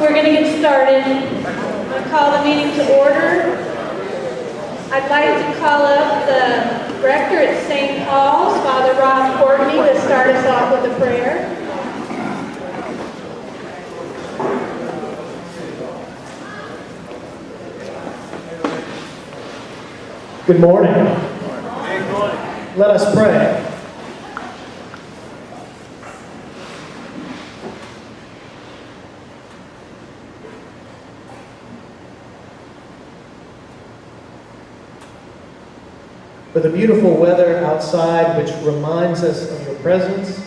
We're going to get started. I'm going to call the meeting to order. I'd like to call up the rector at St. Paul's, Father Rob Courtney, to start us off with a prayer. Good morning. Let us pray. For the beautiful weather outside, which reminds us of your presence,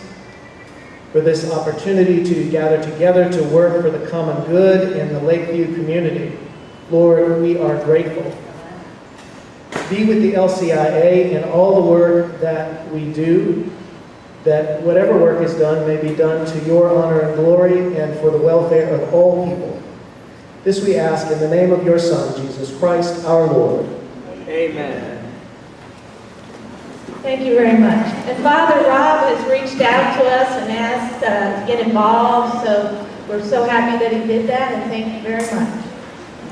for this opportunity to gather together to work for the common good in the Lakeview community, Lord, we are grateful. Be with the LCIA in all the work that we do, that whatever work is done may be done to your honor and glory and for the welfare of all people. This we ask in the name of your Son, Jesus Christ, our Lord. Amen. Thank you very much. And Father Rob has reached out to us and asked to get involved, so we're so happy that he did that, and thank you very much.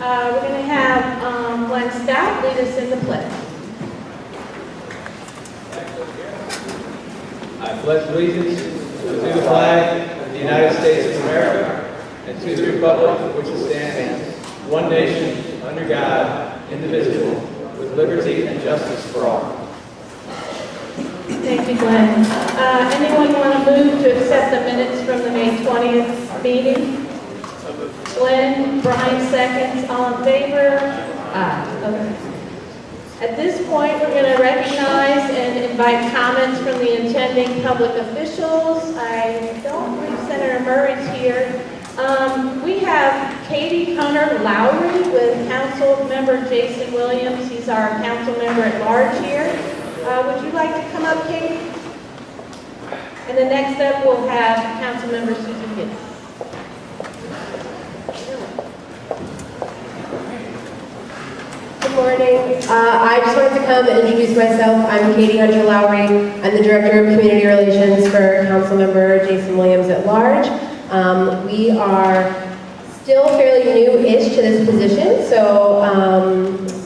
We're going to have Glenn Stout lead us in the pledge. I pledge allegiance to the flag of the United States of America and to the republic for which it stands, one nation, under God, indivisible, with liberty and justice for all. Thank you, Glenn. Anyone want to move to accept the minutes from the May 20th meeting? Glenn, Brian seconds, all in favor? Okay. At this point, we're going to recognize and invite comments from the attending public officials. I don't believe Senator Murray's here. We have Katie Hunter Lowry with Council Member Jason Williams. He's our council member at large here. Would you like to come up, Katie? And then next up, we'll have Council Member Susan Gibbs. Good morning. I just wanted to come and introduce myself. I'm Katie Hunter Lowry. I'm the Director of Community Relations for Councilmember Jason Williams at large. We are still fairly new-ish to this position, so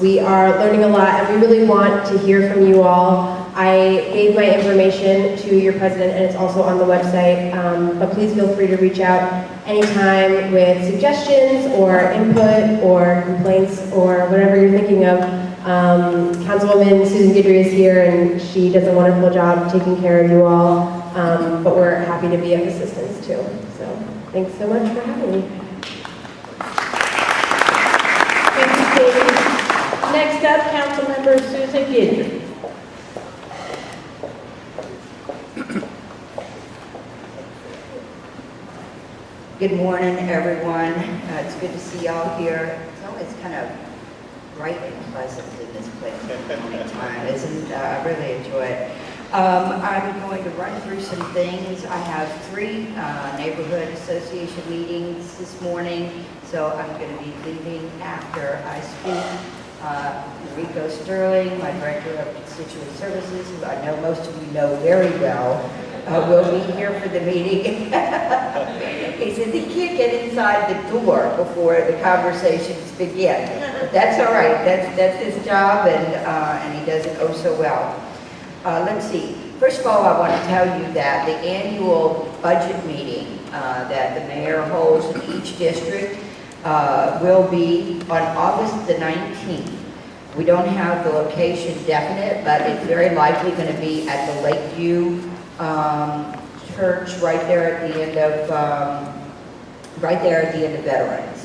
we are learning a lot, and we really want to hear from you all. I gave my information to your president, and it's also on the website, but please feel free to reach out anytime with suggestions or input or complaints or whatever you're thinking of. Councilwoman Susan Guidry is here, and she does a wonderful job taking care of you all, but we're happy to be of assistance too. So thanks so much for having me. Thank you, Katie. Next up, Councilmember Susan Guidry. Good morning, everyone. It's good to see y'all here. It's always kind of bright and pleasant in this place at the morning time, isn't it? I really enjoy it. I'm going to run through some things. I have 3 neighborhood association meetings this morning, so I'm going to be leaving after I speak. Rico Sterling, my Director of Constituent Services, who I know most of you know very well, will be here for the meeting. He says he can't get inside the door before the conversations begin. But that's all right. That's his job, and he does it oh so well. Let's see. First of all, I want to tell you that the annual budget meeting that the mayor holds in each district will be on August the 19th. We don't have the location definite, but it's very likely going to be at the Lakeview church right there at the end of Veterans,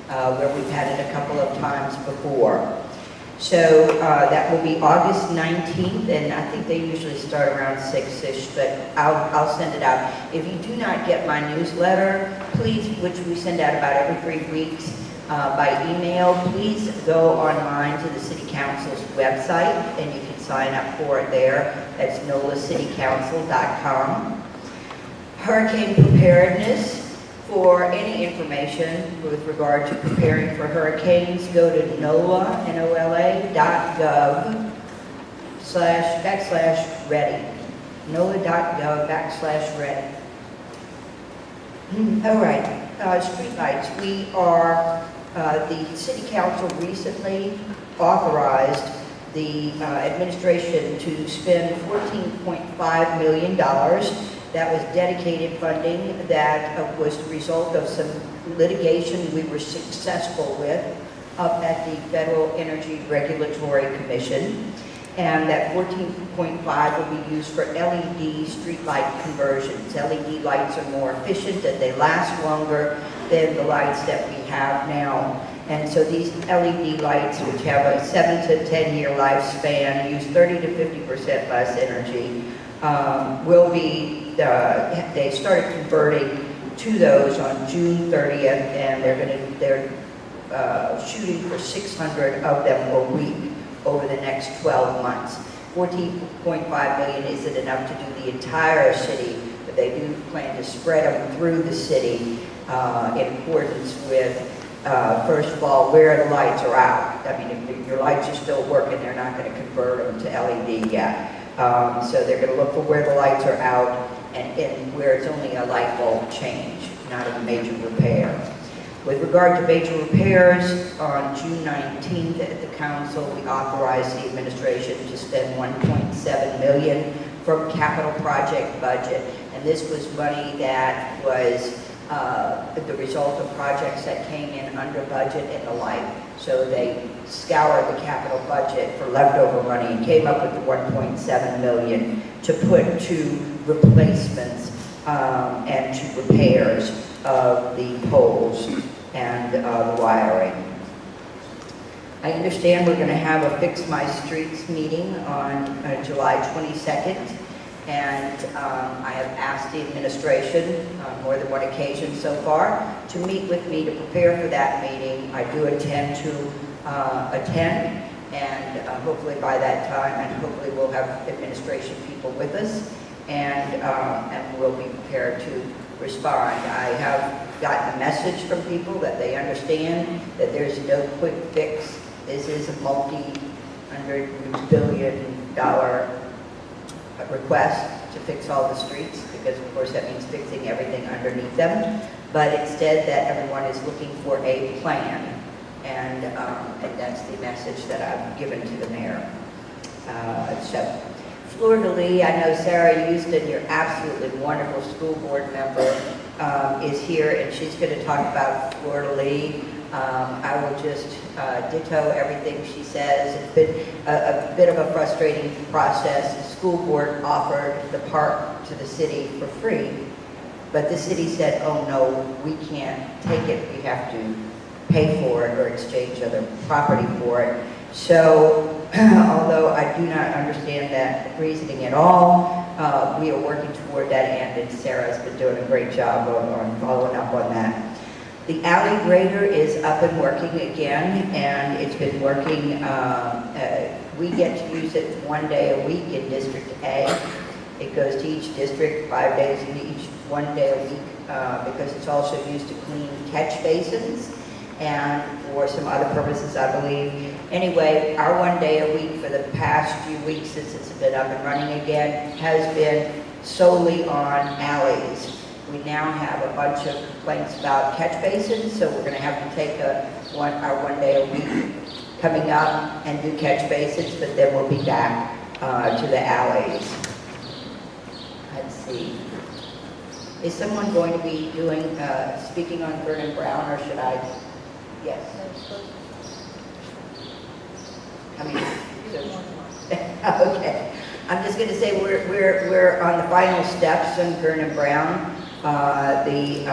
where we've had it a couple of times before. So that will be August 19th, and I think they usually start around 6-ish, but I'll send it out. If you do not get my newsletter, please, which we send out about every 3 weeks by email, please go online to the City Council's website, and you can sign up for it there. That's nolaccitycouncil.com. Hurricane preparedness. For any information with regard to preparing for hurricanes, go to NOLA.gov/ready. NOLA.gov/ready. All right. streetlights. The city council recently authorized the administration to spend $14.5 million. That was dedicated funding that was the result of some litigation we were successful with up at the Federal Energy Regulatory Commission. And that 14.5 will be used for LED streetlight conversions. LED lights are more efficient and they last longer than the lights that we have now. And so these LED lights, which have a 7 to 10 year lifespan, use 30 to 50% less energy, will be, they started converting to those on June 30th, and they're shooting for 600 of them a week over the next 12 months. 14.5 million isn't enough to do the entire city, but they do plan to spread them through the city in accordance with, first of all, where the lights are out. I mean, if your lights are still working, they're not going to convert them to LED yet. So they're going to look for where the lights are out and where it's only a light bulb change, not a major repair. With regard to major repairs, on June 19th at the council, we authorized the administration to spend $1.7 million from capital project budget. And this was money that was the result of projects that came in under budget and the like. So they scoured the capital budget for leftover money and came up with the $1.7 million to put to replacements and to repairs of the poles and the wiring. I understand we're going to have a Fix My Streets meeting on July 22nd, and I have asked the administration on more than one occasion so far to meet with me to prepare for that meeting. I do intend to attend, and hopefully by that time, and hopefully we'll have administration people with us, and we'll be prepared to respond. I have gotten a message from people that they understand that there's no quick fix. This is a multi-hundred billion dollar request to fix all the streets, because of course that means fixing everything underneath them. But instead that everyone is looking for a plan, and that's the message that I've given to the mayor. So Fleur-de-Lis, I know Sarah Houston, your absolutely wonderful school board member, is here, and she's going to talk about Fleur-de-Lis. I will just ditto everything she says. It's been a bit of a frustrating process. The school board offered the park to the city for free, but the city said, oh no, we can't take it. We have to pay for it or exchange other property for it. So, although I do not understand that reasoning at all, we are working toward that end, and Sarah's been doing a great job on following up on that. The alley grader is up and working again, and it's been working. We get to use it one day a week in District A. It goes to each district 5 days in each, 1 day a week, because it's also used to clean catch basins and for some other purposes, I believe. Anyway, our 1 day a week for the past few weeks since it's been up and running again has been solely on alleys. We now have a bunch of complaints about catch basins, so we're going to have to take our 1 day a week coming up and do catch basins, but then we'll be back to the alleys. Let's see. Is someone going to be doing, speaking on Vernon Brown, or should I? Yes. Okay. I'm just going to say we're on the final steps on Vernon Brown. The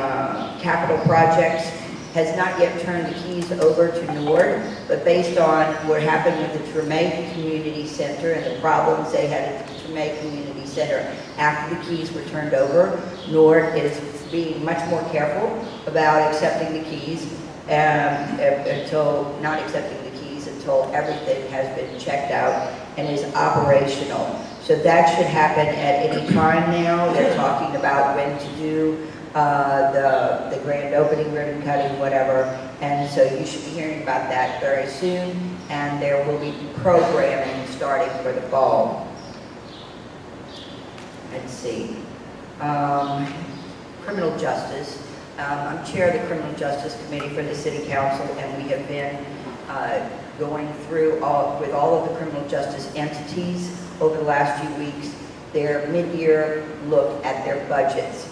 capital projects has not yet turned the keys over to Nord, but based on what happened with the Tremay Community Center and the problems they had at the Tremay Community Center after the keys were turned over, Nord is being much more careful about accepting the keys until not accepting the keys until everything has been checked out and is operational. So that should happen at any time now. They're talking about when to do the grand opening, ribbon cutting, whatever. And so you should be hearing about that very soon. And there will be programming starting for the fall. Let's see. Criminal justice. I'm chair of the Criminal Justice Committee for the City Council, and we have been going through with all of the criminal justice entities over the last few weeks their mid-year look at their budgets.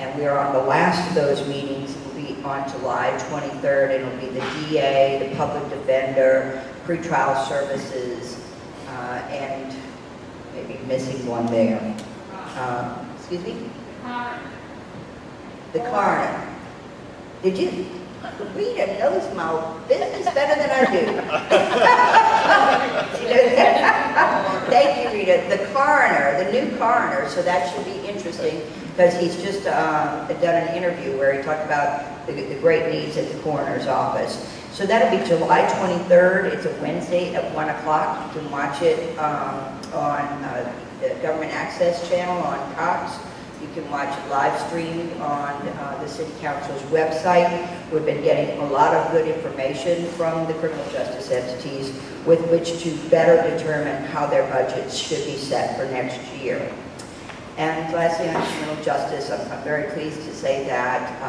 And we are on the last of those meetings. It will be on July 23rd. It will be the DA, the public defender, pretrial services, and maybe missing one there. Excuse me? The coroner. Did you? Rita knows my business better than I do. She knows that. Thank you, Rita. The coroner, the new coroner, so that should be interesting because he's just done an interview where he talked about the great needs at the coroner's office. So that'll be July 23rd. It's a Wednesday at 1 o'clock. You can watch it on the Government Access Channel on Cox. You can watch it live streamed on the City Council's website. We've been getting a lot of good information from the criminal justice entities with which to better determine how their budgets should be set for next year. And lastly, on criminal justice, I'm very pleased to say that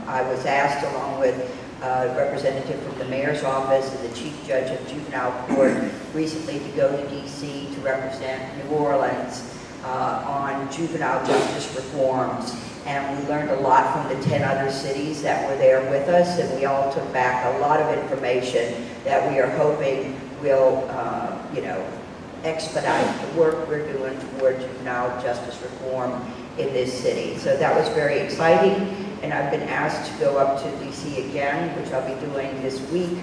I was asked, along with a representative from the mayor's office and the chief judge of juvenile court, recently to go to D.C. to represent New Orleans on juvenile justice reforms. And we learned a lot from the 10 other cities that were there with us, and we all took back a lot of information that we are hoping will, expedite the work we're doing toward juvenile justice reform in this city. So that was very exciting, and I've been asked to go up to DC again, which I'll be doing this week,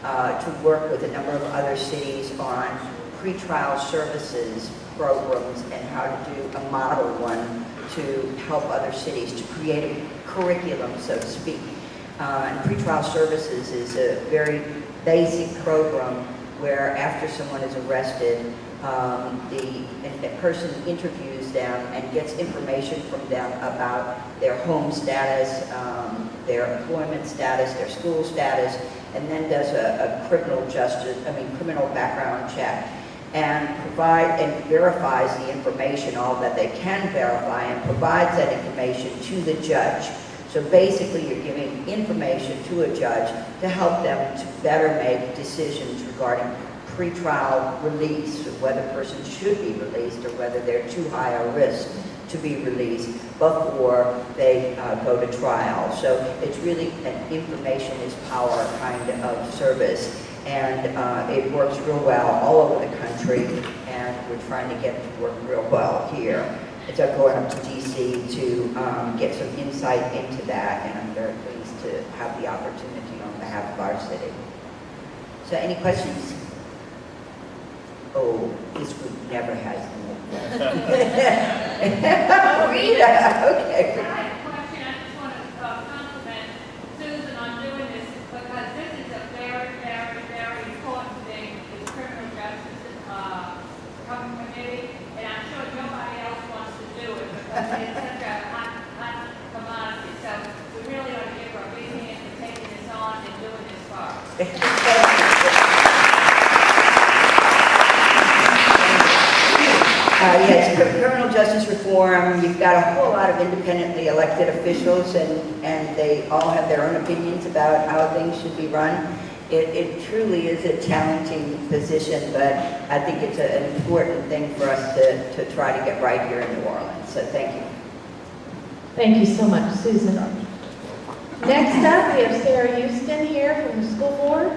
to work with a number of other cities on pretrial services programs and how to do a model one to help other cities to create a curriculum, so to speak. And pretrial services is a very basic program where after someone is arrested, the person interviews them and gets information from them about their home status, their employment status, their school status, and then does a criminal background check and verifies the information, all that they can verify, and provides that information to the judge. So basically, you're giving information to a judge to help them to better make decisions regarding pretrial release, whether a person should be released or whether they're too high a risk to be released before they go to trial. So it's really an information is power kind of service, and it works real well all over the country, and we're trying to get it to work real well here. So I'm going up to DC to get some insight into that, and I'm very pleased to have the opportunity on behalf of our city. So any questions? Oh, this group never has them. Rita, okay. I have a question. I just want to compliment Susan on doing this because this is a very, very, very important thing, this criminal justice committee, and I'm sure nobody else wants to do it because it's such a hot commodity. So we really ought to give her a big hand for taking this on and doing this for us. Yes, criminal justice reform, you've got a whole lot of independently elected officials, and they all have their own opinions about how things should be run. It truly is a challenging position, but I think it's an important thing for us to try to get right here in New Orleans. So thank you. Thank you so much, Susan. Next up, we have Sarah Houston here from the school board.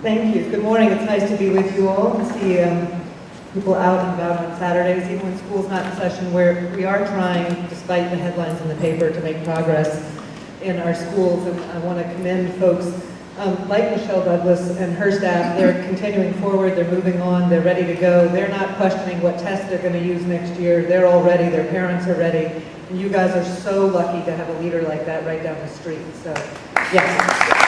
Thank you. Good morning. It's nice to be with you all, to see people out and about on Saturdays, even when school's not in session, where we are trying, despite the headlines in the paper, to make progress in our schools. And I want to commend folks like Michelle Douglas and her staff. They're continuing forward. They're moving on. They're ready to go. They're not questioning what tests they're going to use next year. They're all ready. Their parents are ready. And you guys are so lucky to have a leader like that right down the street. So, yes.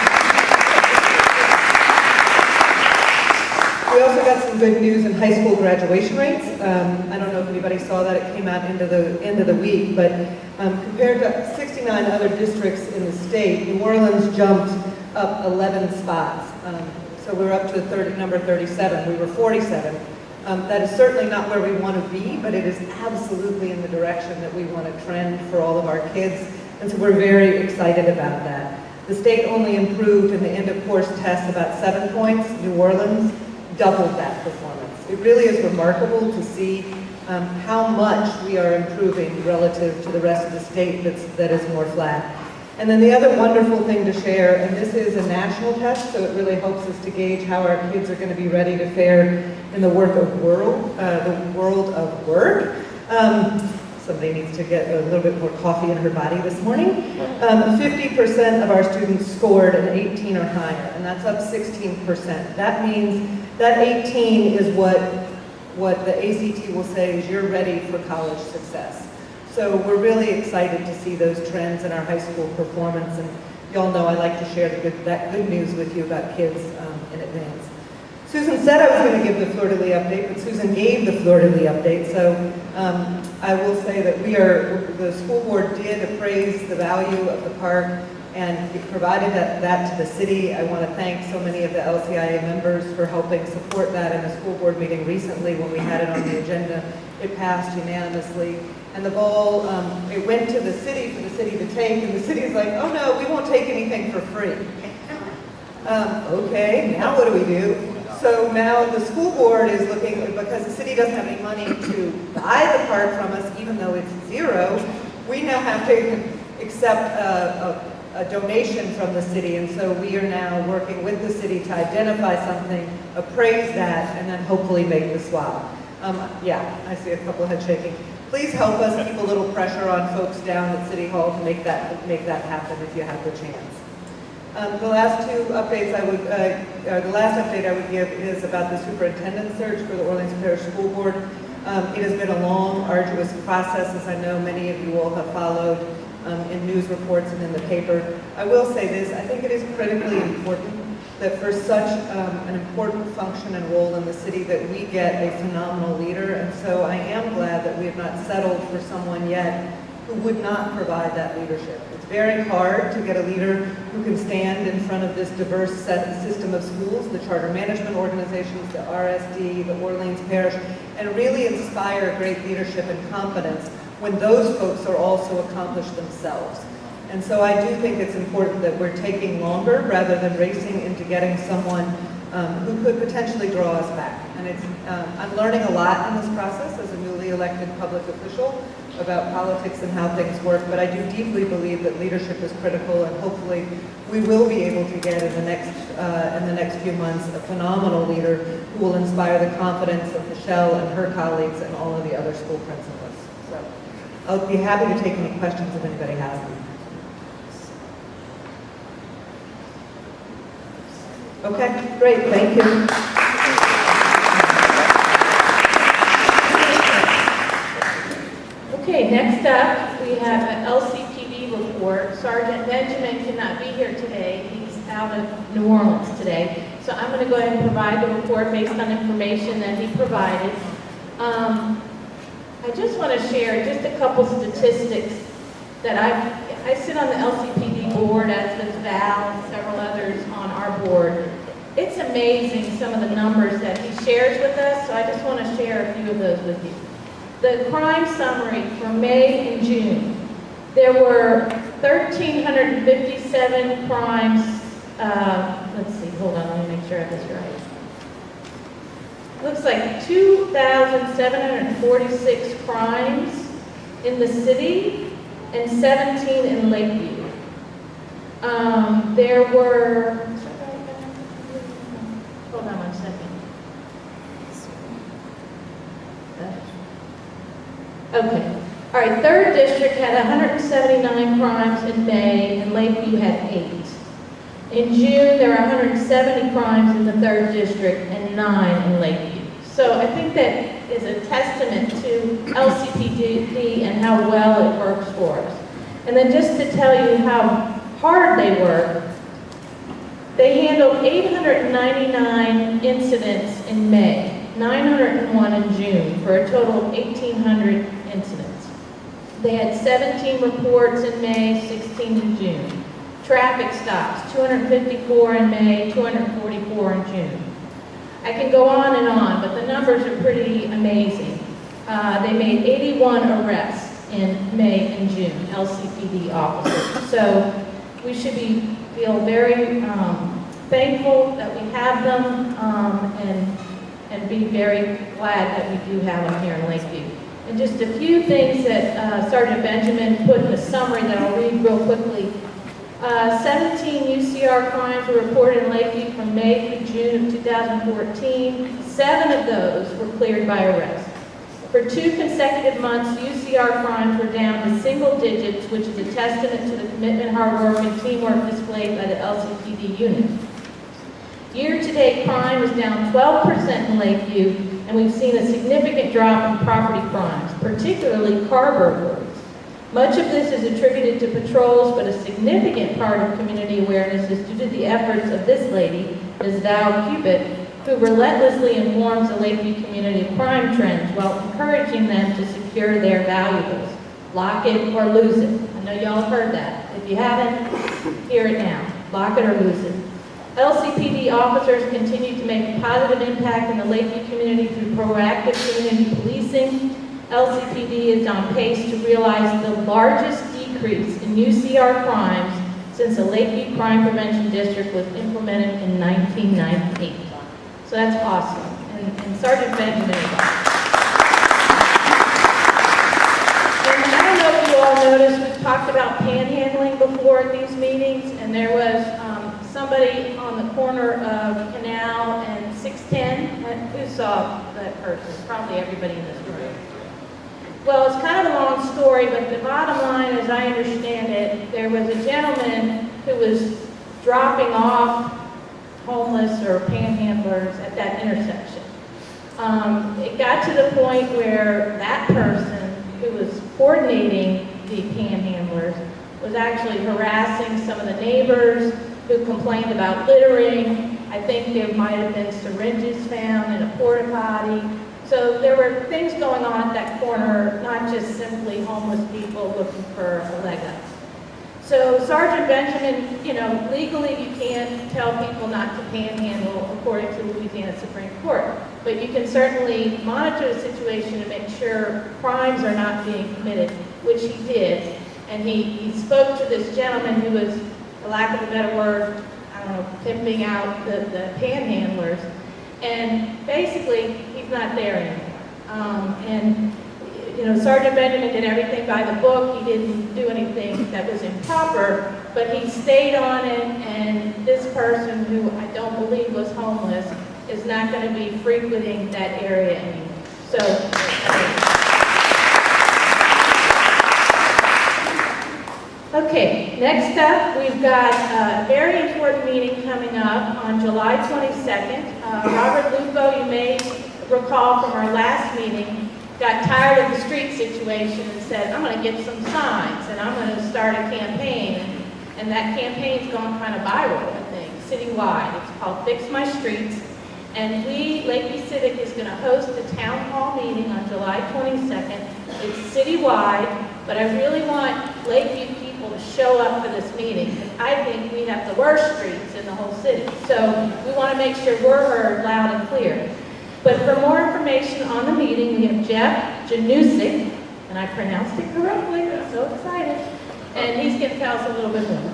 We also got some good news in high school graduation rates. I don't know if anybody saw that. It came out into the end of the week, but compared to 69 other districts in the state, New Orleans jumped up 11 spots. So we're up to number 37. We were 47. That is certainly not where we want to be, but it is absolutely in the direction that we want to trend for all of our kids. And so we're very excited about that. The state only improved in the end of course test about 7 points. New Orleans doubled that performance. It really is remarkable to see how much we are improving relative to the rest of the state that is more flat. And then the other wonderful thing to share, and this is a national test, so it really helps us to gauge how our kids are going to be ready to fare in the world of work. Somebody needs to get a little bit more coffee in her body this morning. 50% of our students scored an 18 or higher, and that's up 16%. That means that 18 is what the ACT will say is you're ready for college success. So we're really excited to see those trends in our high school performance, and y'all know I like to share that good news with you about kids in advance. Susan said I was going to give the Fleur-de-Lis update, but Susan gave the Fleur-de-Lis update, so I will say that the school board did appraise the value of the park, and it provided that to the city. I want to thank so many of the LCIA members for helping support that in a school board meeting recently when we had it on the agenda. It passed unanimously. And the ball, it went to the city for the city to take, and the city's like, oh no, we won't take anything for free. Okay, now what do we do? So now the school board is looking, because the city doesn't have any money to buy the park from us, even though it's zero, we now have to accept a donation from the city, and so we are now working with the city to identify something, appraise that, and then hopefully make the swap. Yeah, I see a couple head shaking. Please help us keep a little pressure on folks down at City Hall to make that happen if you have the chance. The last update I would give is about the superintendent search for the Orleans Parish School Board. It has been a long, arduous process, as I know many of you all have followed in news reports and in the paper. I will say this, I think it is critically important that for such an important function and role in the city that we get a phenomenal leader, and so I am glad that we have not settled for someone yet who would not provide that leadership. It's very hard to get a leader who can stand in front of this diverse system of schools, the charter management organizations, the RSD, the Orleans Parish, and really inspire great leadership and confidence when those folks are also accomplished themselves. And so I do think it's important that we're taking longer rather than racing into getting someone who could potentially draw us back. And I'm learning a lot in this process as a newly elected public official about politics and how things work, but I do deeply believe that leadership is critical, and hopefully we will be able to get in the next few months a phenomenal leader who will inspire the confidence of Michelle and her colleagues and all of the other school principals. So I'll be happy to take any questions if anybody has them. Okay, great, thank you. Okay, next up, we have an LCPD report. Sergeant Benjamin cannot be here today. He's out of New Orleans today. So I'm going to go ahead and provide the report based on information that he provided. I just want to share just a couple statistics that I sit on the LCPD board, as does Val and several others on our board. It's amazing some of the numbers that he shares with us, so I just want to share a few of those with you. The crime summary for May and June. There were 1,357 crimes. Let's see, hold on, let me make sure I have this right. Looks like 2,746 crimes in the city and 17 in Lakeview. There were, hold on 1 second. Okay. All right, 3rd District had 179 crimes in May, and Lakeview had 8. In June, there were 170 crimes in the 3rd District and 9 in Lakeview. So I think that is a testament to LCPD and how well it works for us. And then just to tell you how hard they work, they handled 899 incidents in May, 901 in June, for a total of 1,800 incidents. They had 17 reports in May, 16 in June. Traffic stops, 254 in May, 244 in June. I can go on and on, but the numbers are pretty amazing. They made 81 arrests in May and June, LCPD officers. So we should feel very thankful that we have them and be very glad that we do have them here in Lakeview. And just a few things that Sergeant Benjamin put in a summary that I'll read real quickly. 17 UCR crimes were reported in Lakeview from May through June of 2014. 7 of those were cleared by arrest. For 2 consecutive months, UCR crimes were down to single digits, which is a testament to the commitment, hard work, and teamwork displayed by the LCPD unit. Year-to-date crime is down 12% in Lakeview, and we've seen a significant drop in property crimes, particularly car burglaries. Much of this is attributed to patrols, but a significant part of community awareness is due to the efforts of this lady, Ms. Val Cubitt, who relentlessly informs the Lakeview community of crime trends while encouraging them to secure their valuables. Lock it or lose it. I know y'all have heard that. If you haven't, hear it now. Lock it or lose it. LCPD officers continue to make a positive impact in the Lakeview community through proactive community policing. LCPD is on pace to realize the largest decrease in UCR crimes since the Lakeview Crime Prevention District was implemented in 1998. So that's awesome. And Sergeant Benjamin is awesome. And I don't know if you all noticed, we've talked about panhandling before at these meetings, and there was somebody on the corner of Canal and 610. Who saw that person? Probably everybody in this room. Well, it's kind of a long story, but the bottom line, as I understand it, there was a gentleman who was dropping off homeless or panhandlers at that intersection. It got to the point where that person who was coordinating the panhandlers was actually harassing some of the neighbors who complained about littering. I think there might have been syringes found in a porta potty. So there were things going on at that corner, not just simply homeless people looking for a leg up. So Sergeant Benjamin, legally you can't tell people not to panhandle according to Louisiana Supreme Court, but you can certainly monitor the situation to make sure crimes are not being committed, which he did. And he spoke to this gentleman who was, for lack of a better word, pimping out the panhandlers. And basically, he's not there anymore. Sergeant Benjamin did everything by the book. He didn't do anything that was improper, but he stayed on it, and this person, who I don't believe was homeless, is not going to be frequenting that area anymore. So, okay, next up, we've got a very important meeting coming up on July 22nd. Robert Lupo, you may recall from our last meeting, got tired of the street situation and said, I'm going to get some signs and I'm going to start a campaign. And that campaign's gone kind of viral, I think, citywide. It's called Fix My Streets. And Lakeview Civic is going to host a town hall meeting on July 22nd. It's citywide, but I really want Lakeview people to show up for this meeting, because I think we have the worst streets in the whole city. So we want to make sure we're heard loud and clear. But for more information on the meeting, we have Jeff Janusik, and I pronounced it correctly, I'm so excited. And he's going to tell us a little bit more.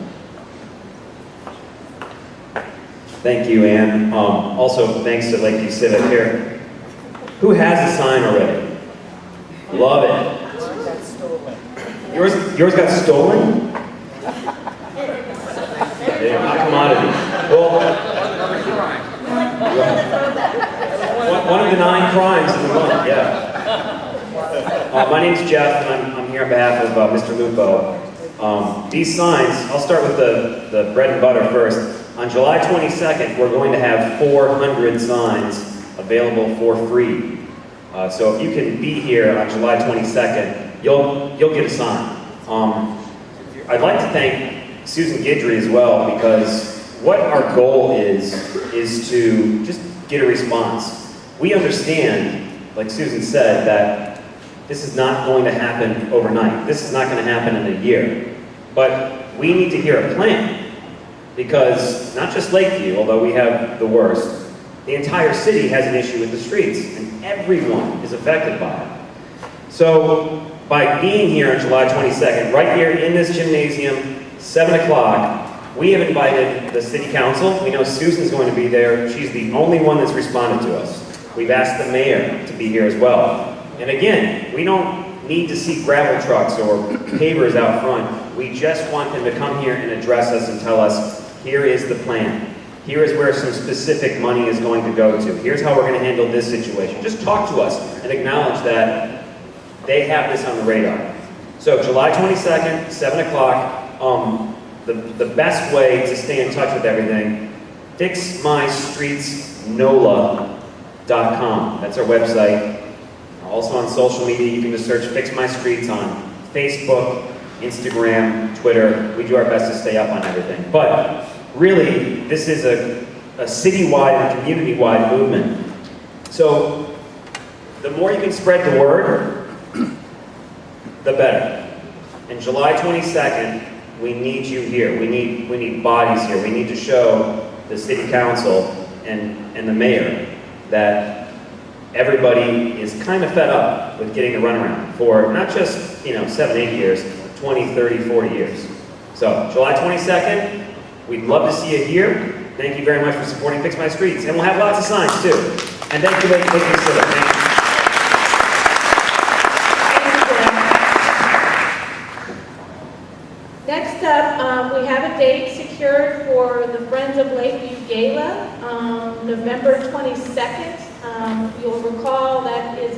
Thank you, Ann. Also, thanks to Lakeview Civic here. Who has a sign already? Love it. Yours got stolen? They're not commodity. Well, one of the 9 crimes in the month, yeah. My name's Jeff, and I'm here on behalf of Mr. Lupo. These signs, I'll start with the bread and butter first. On July 22nd, we're going to have 400 signs available for free. So if you can be here on July 22nd, you'll get a sign. I'd like to thank Susan Guidry as well, because what our goal is to just get a response. We understand, like Susan said, that this is not going to happen overnight. This is not going to happen in a year. But we need to hear a plan. because not just Lakeview, although we have the worst, the entire city has an issue with the streets, and everyone is affected by it. So by being here on July 22nd, right here in this gymnasium, 7 o'clock, we have invited the city council. We know Susan's going to be there. She's the only one that's responded to us. We've asked the mayor to be here as well. And again, we don't need to see gravel trucks or pavers out front. We just want them to come here and address us and tell us, here is the plan. Here is where some specific money is going to go to. Here's how we're going to handle this situation. Just talk to us and acknowledge that they have this on the radar. So July 22nd, 7 o'clock, the best way to stay in touch with everything, fixmystreetsnola.com. That's our website. Also on social media, you can just search Fix My Streets on Facebook, Instagram, Twitter. We do our best to stay up on everything. But really, this is a citywide and community-wide movement. So the more you can spread the word, the better. And July 22nd, we need you here. We need bodies here. We need to show the city council and the mayor that everybody is kind of fed up with getting the runaround for not just, 7, 8 years, 20, 30, 40 years. So July 22nd, we'd love to see you here. Thank you very much for supporting Fix My Streets. And we'll have lots of signs too. And thank you, Lakeview Civic. Thank you. Next up, we have a date secured for the Friends of Lakeview Gala, November 22nd. You'll recall that is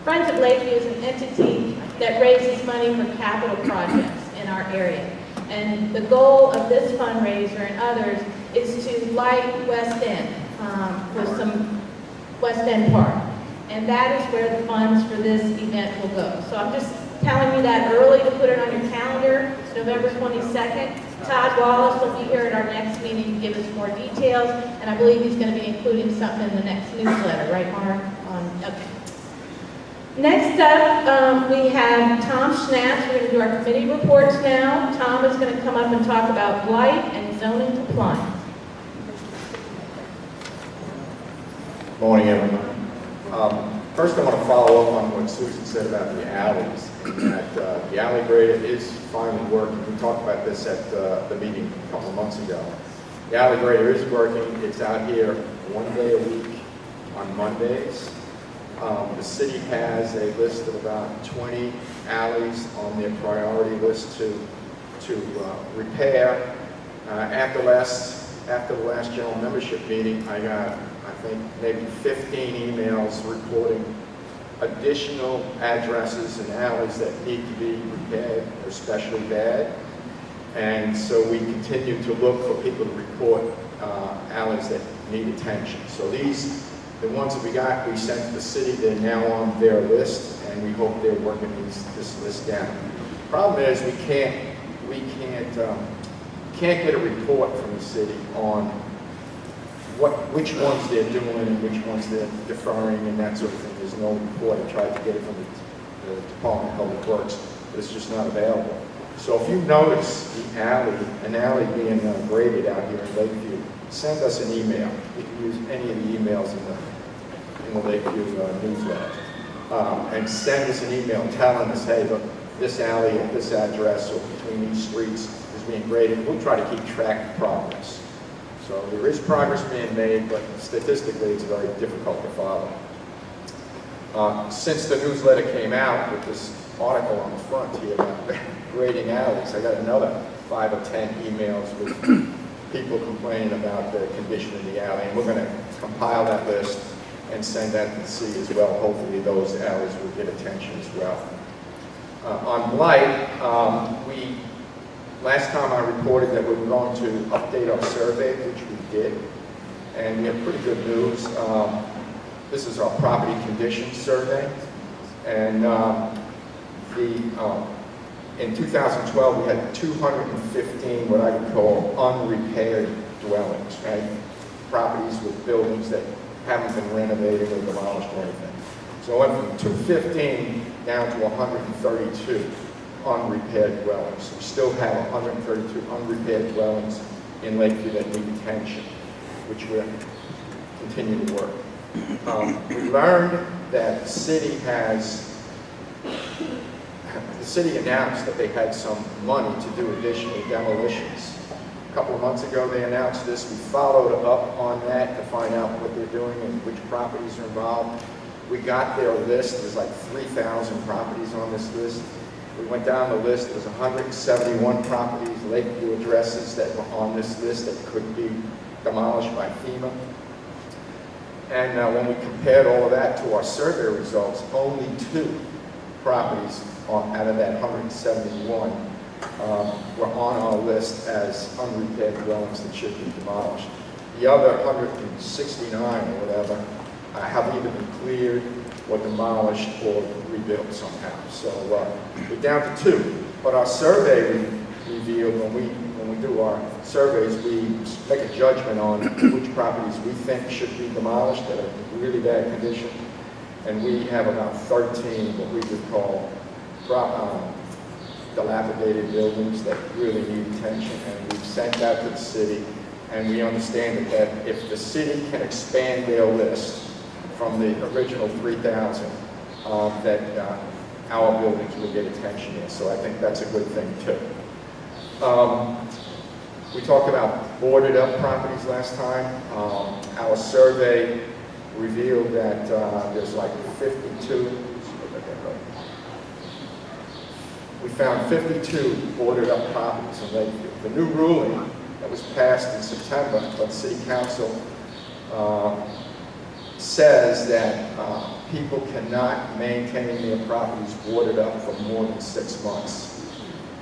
Friends of Lakeview is an entity that raises money for capital projects in our area. And the goal of this fundraiser and others is to light West End with some West End Park. And that is where the funds for this event will go. So I'm just telling you that early to put it on your calendar. It's November 22nd. Todd Wallace will be here at our next meeting to give us more details. And I believe he's going to be including something in the next newsletter, right, Mark? Okay. Next up, we have Tom Schnaps. We're going to do our committee reports now. Tom is going to come up and talk about blight and zoning compliance. Morning, everyone. First, I want to follow up on what Susan said about the alleys. That the alley grader is finally working. We talked about this at the meeting a couple of months ago. The alley grader is working. It's out here 1 day a week on Mondays. The city has a list of about 20 alleys on their priority list to repair. After the last general membership meeting, I got, I think, maybe 15 emails reporting additional addresses and alleys that need to be repaired, or especially bad. And so we continue to look for people to report alleys that need attention. So the ones that we got, we sent to the city. They're now on their list, and we hope they're working this list down. Problem is, we can't get a report from the city on which ones they're doing and which ones they're deferring and that sort of thing. There's no report. I tried to get it from the Department of Public Works, but it's just not available. So if you notice an alley being graded out here in Lakeview, send us an email. You can use any of the emails in the Lakeview newsletter. And send us an email telling us, hey, look, this alley at this address or between these streets is being graded. We'll try to keep track of progress. So there is progress being made, but statistically it's very difficult to follow. Since the newsletter came out with this article on the front here about grading alleys, I got another 5 or 10 emails with people complaining about the condition of the alley, and we're going to compile that list and send that to the city as well. Hopefully those alleys will get attention as well. On blight, last time I reported that we were going to update our survey, which we did, and we have pretty good news. This is our property condition survey, and in 2012 we had 215 what I would call unrepaired dwellings, right? Properties with buildings that haven't been renovated or demolished or anything. So I went from 215 down to 132 unrepaired dwellings. We still have 132 unrepaired dwellings in Lakeview that need attention, which we're continuing to work. We learned that the city announced that they had some money to do additional demolitions. A couple of months ago, they announced this. We followed up on that to find out what they're doing and which properties are involved. We got their list. There's like 3,000 properties on this list. We went down the list. There was 171 properties, Lakeview addresses that were on this list that could be demolished by FEMA. And when we compared all of that to our survey results, only 2 properties out of that 171 were on our list as unrepaired dwellings that should be demolished. The other 169 or whatever have either been cleared or demolished or rebuilt somehow. So we're down to 2. But our survey revealed, when we do our surveys, we make a judgment on which properties we think should be demolished that are in really bad condition. And we have about 13 what we would call dilapidated buildings that really need attention. And we've sent that to the city. And we understand that if the city can expand their list from the original 3,000, that our buildings will get attention here. So I think that's a good thing too. We talked about boarded up properties last time. Our survey revealed that there's like 52. We found 52 boarded up properties in Lakeview. The new ruling that was passed in September by the City Council says that people cannot maintain their properties boarded up for more than 6 months.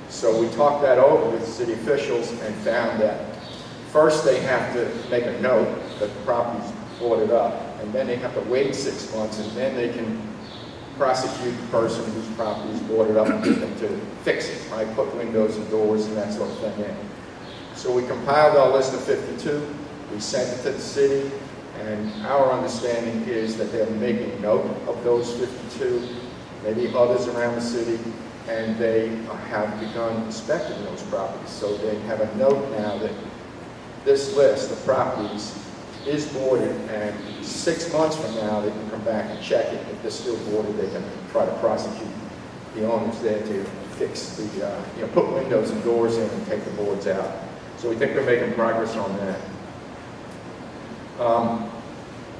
So we talked that over with city officials and found that first they have to make a note that the property's boarded up, and then they have to wait 6 months, and then they can prosecute the person whose property is boarded up and get them to fix it, right? Put windows and doors and that sort of thing in. So we compiled our list of 52, we sent it to the city, and our understanding is that they're making note of those 52, maybe others around the city, and they have begun inspecting those properties. So they have a note now that this list of properties is boarded, and 6 months from now they can come back and check it. If they're still boarded, they can try to prosecute the owners there to fix the, put windows and doors in and take the boards out. So we think we're making progress on that.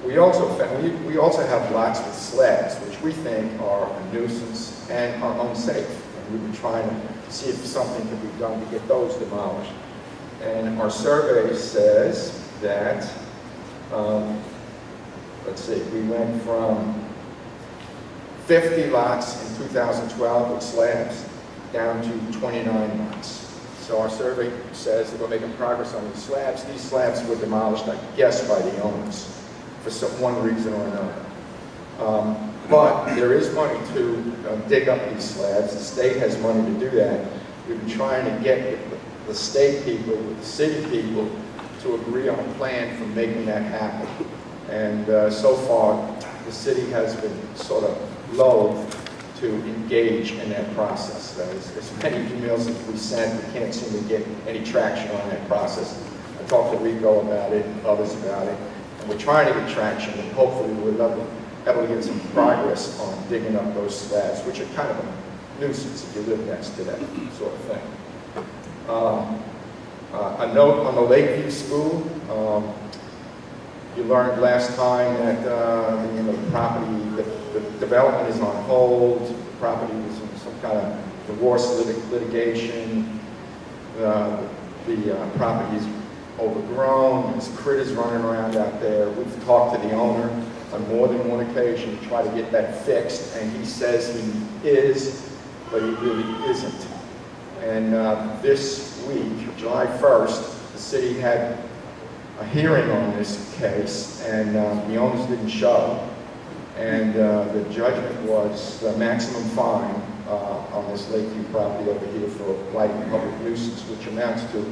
We also have lots with slabs, which we think are a nuisance and are unsafe. And we've been trying to see if something can be done to get those demolished. And our survey says that, let's see, we went from 50 lots in 2012 with slabs down to 29 lots. So our survey says that we're making progress on these slabs. These slabs were demolished, I guess, by the owners for one reason or another. But there is money to dig up these slabs. The state has money to do that. We've been trying to get the state people, with the city people, to agree on a plan for making that happen. And so far, the city has been sort of loath to engage in that process. As many emails as we sent, we can't seem to get any traction on that process. I talked to Rico about it and others about it. And we're trying to get traction, and hopefully we'll able to get some progress on digging up those slabs, which are kind of a nuisance if you live next to that sort of thing. A note on the Lakeview School. You learned last time that the property, the development is on hold. The property was in some kind of divorce litigation. The property is overgrown. There's critters running around out there. We've talked to the owner on more than one occasion to try to get that fixed, and he says he is, but he really isn't. And this week, July 1st, the city had a hearing on this case, and the owners didn't show. And the judgment was the maximum fine on this Lakeview property over here for blighting public nuisance, which amounts to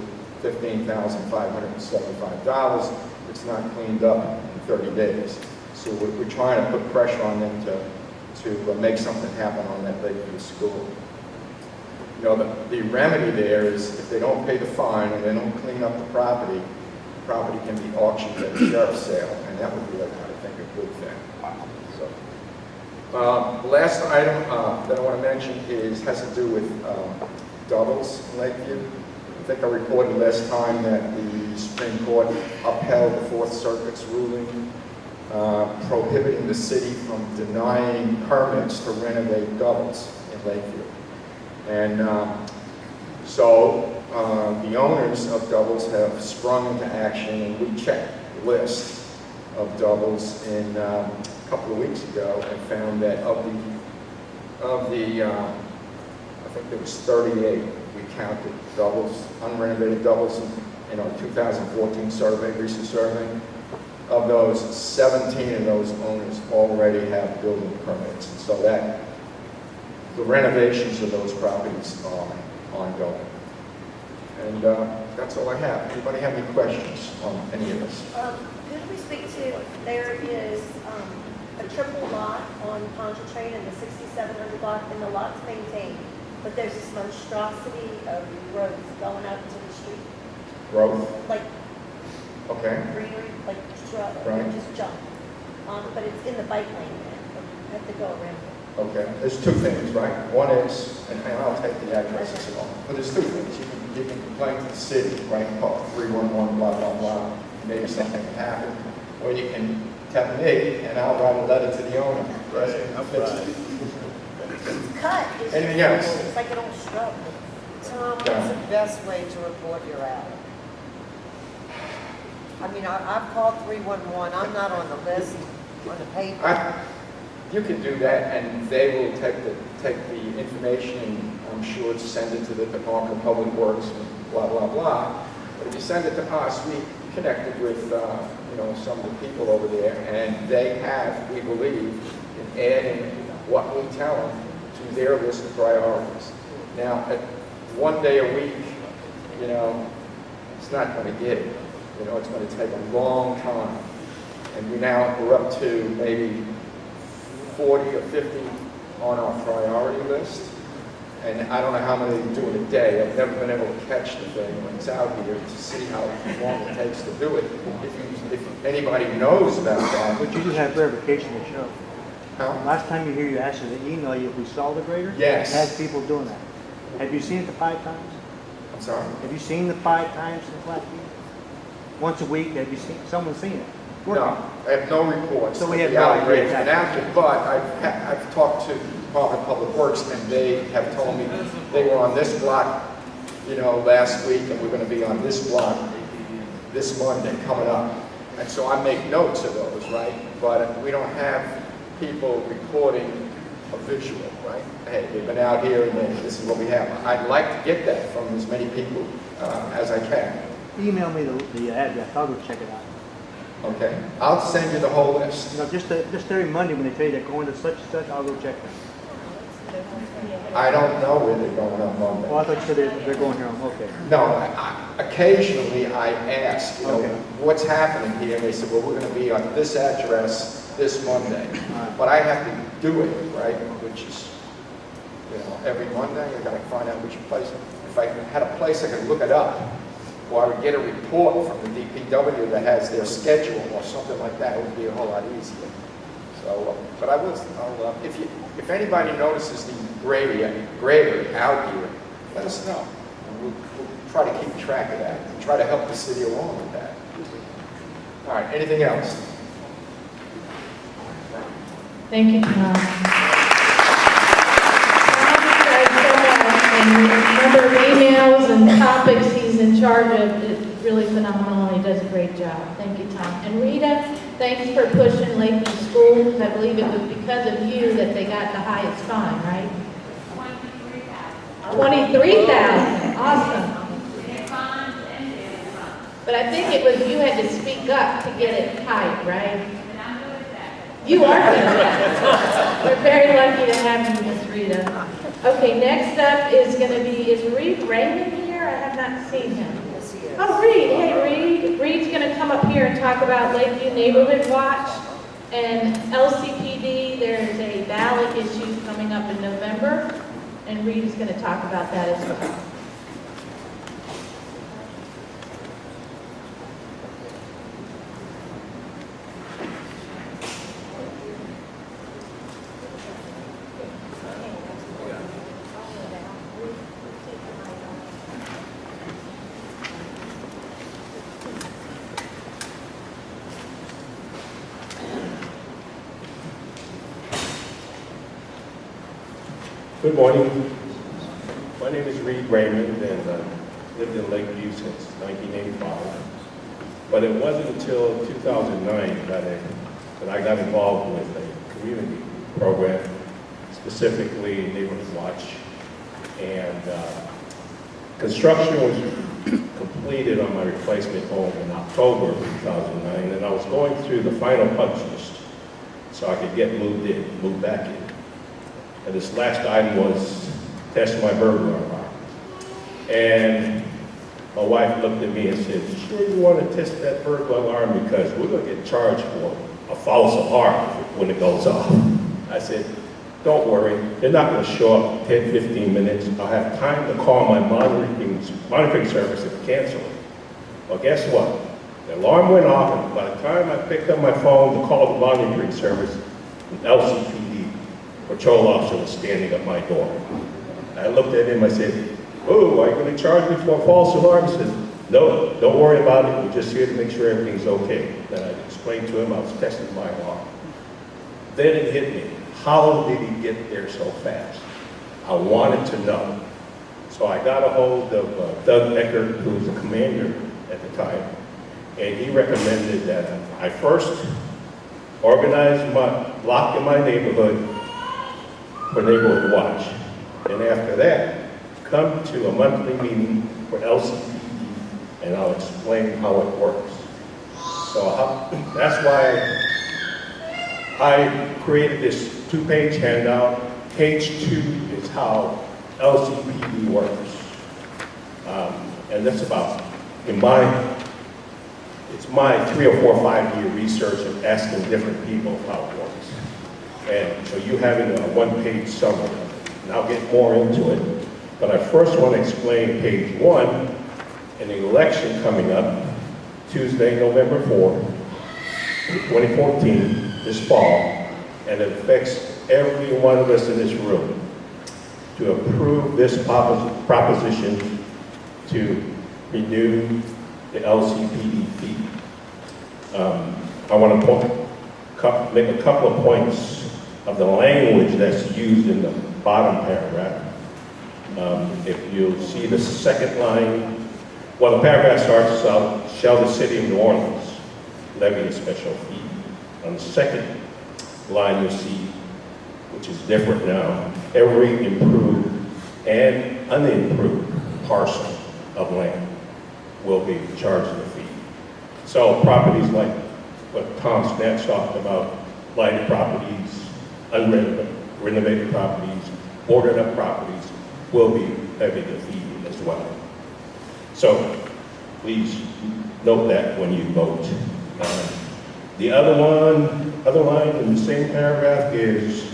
$15,575. It's not cleaned up in 30 days. So we're trying to put pressure on them to make something happen on that Lakeview school. you know, the remedy there is if they don't pay the fine and they don't clean up the property can be auctioned at a sheriff's sale, and that would be, I think, a good thing. So, the last item that I want to mention has to do with doubles in Lakeview. I think I reported last time that the Supreme Court upheld the Fourth Circuit's ruling prohibiting the city from denying permits to renovate doubles in Lakeview. And so the owners of doubles have sprung into action, and we checked the list of doubles in a couple of weeks ago and found that of the I think there was 38 we counted doubles, unrenovated doubles in our 2014 survey, recent survey. Of those, 17 of those owners already have building permits, and so that the renovations of those properties are ongoing. And that's all I have. Anybody have any questions on any of this? Could we speak to, there is a triple lot on Pontchartrain in the 6700 block, and the lot's maintained, but there's this monstrosity of growth going up to the street, Growth? like Okay. greenery, like shrub, Right. just junk. But it's in the bike lane, but you have to go around it. Okay. There's two things, right? One is, and I'll take the addresses along, but there's two things. You can complain to the city, right? Call 311, blah, blah, blah. Maybe something can happen. Or you can tell me, and I'll write a letter to the owner. Right? It's cut. Anything else? It's like an old shrub. Tom, what's the best way to report your alley? I mean, I've called 311, I'm not on the list, on the paper. You can do that, and they will take the information, and I'm sure send it to the Department of Public Works, and blah, blah, blah. But if you send it to us, we connected with, some of the people over there, and they have, we believe, in adding what we tell them to their list of priorities. Now, at 1 day a week, it's not going to get it. It's going to take a long time. And we're up to maybe 40 or 50 on our priority list. And I don't know how many do in a day. I've never been able to catch the thing when it's out here to see how long it takes to do it. If anybody knows about that. But you do have verification to show. Huh? Last time you hear you asked us to email you if we saw the grader? Yes. It has people doing that. Have you seen it the 5 times? I'm sorry? Have you seen the 5 times since last week? Once a week, have you seen, someone seen it? No, I have no reports. So we of have the no alley idea grader's been exactly. active, but I've talked to the Department of Public Works, and they have told me they were on this block, last week, and we're going to be on this block this Monday coming up. And so I make notes of those, right? But we don't have people reporting a visual, right? Hey, they've been out here, and this is what we have. I'd like to get that from as many people as I can. Email me the address, I'll go check it out. Okay, I'll send you the whole list. Just every Monday when they tell you they're going to such and such, I'll go check them. I don't know where they're going on Monday. Oh, I thought you said they're going here on, okay. No, occasionally I ask, Okay. what's happening here? And they said, well, we're going to be on this address this Monday. Right. But I have to do it, right? Which is, every Monday I got to find out which place. If I had a place I could look it up, or I would get a report from the DPW that has their schedule or something like that, it would be a whole lot easier. So, but if anybody notices the grader out here, let us know. And we'll try to keep track of that and try to help the city along with that. All right, anything else? Thank you, Tom. And the number of emails and topics he's in charge of is really phenomenal, and he does a great job. Thank you, Tom. And Rita, thanks for pushing Lakeview schools. I believe it was because of you that they got the highest fine, right? 23,000. Awesome. But I think it was you had to speak up to get it high, right? You are good at that. We're very lucky to have you, Miss Rita. Okay, next up is Reed Raymond here? I have not seen him. Yes, he is. Oh, Reed, hey Reed. Reed's going to come up here and talk about Lakeview Neighborhood Watch and LCPD. There's a ballot issue coming up in November. and Reed is going to talk about that as well. Good morning. My name is Reed Raymond, and I've lived in Lakeview since 1985. But it wasn't until 2009 that I got involved with a community program, specifically Neighborhood Watch. And construction was completed on my replacement home in October of 2009, and I was going through the final punch list so I could get moved back in. And this last item was test my burglar alarm. And my wife looked at me and said, "You sure you want to test that burglar alarm? Because we're going to get charged for a false alarm when it goes off." I said, "Don't worry, they're not going to show up in 10, 15 minutes. I'll have time to call my monitoring service and cancel it." Well, guess what? The alarm went off, and by the time I picked up my phone to call the monitoring service, an LCPD patrol officer was standing at my door. I looked at him, I said, "Oh, are you going to charge me for a false alarm?" He said, "No, don't worry about it. We're just here to make sure everything's okay." Then I explained to him I was testing my alarm. Then it hit me. How did he get there so fast? I wanted to know. So I got a hold of Doug Eckert, who was the commander at the time, and he recommended that I first organize my block in my neighborhood for Neighborhood Watch. And after that, come to a monthly meeting for LCPD, and I'll explain how it works. So that's why I created this 2-page handout. Page 2 is how LCPD works. And that's about, it's my 3 or 4 or 5-year research of asking different people how it works. And so you having a 1-page summary. And I'll get more into it. But I first want to explain page 1, an election coming up Tuesday, November 4, 2014, this fall, and it affects every one of us in this room to approve this proposition to renew the LCPD fee. I want to make a couple of points of the language that's used in the bottom paragraph. If you'll see the second line, well, the paragraph starts out, "Shall the city of New Orleans levy a special fee?" On the second line, you'll see, which is different now, every improved and unimproved parcel of land will be charged a fee. So properties like what Tom Snatch talked about, lighted properties, unrenovated properties, boarded up properties, will be levied a fee as well. So please note that when you vote. The other line in the same paragraph is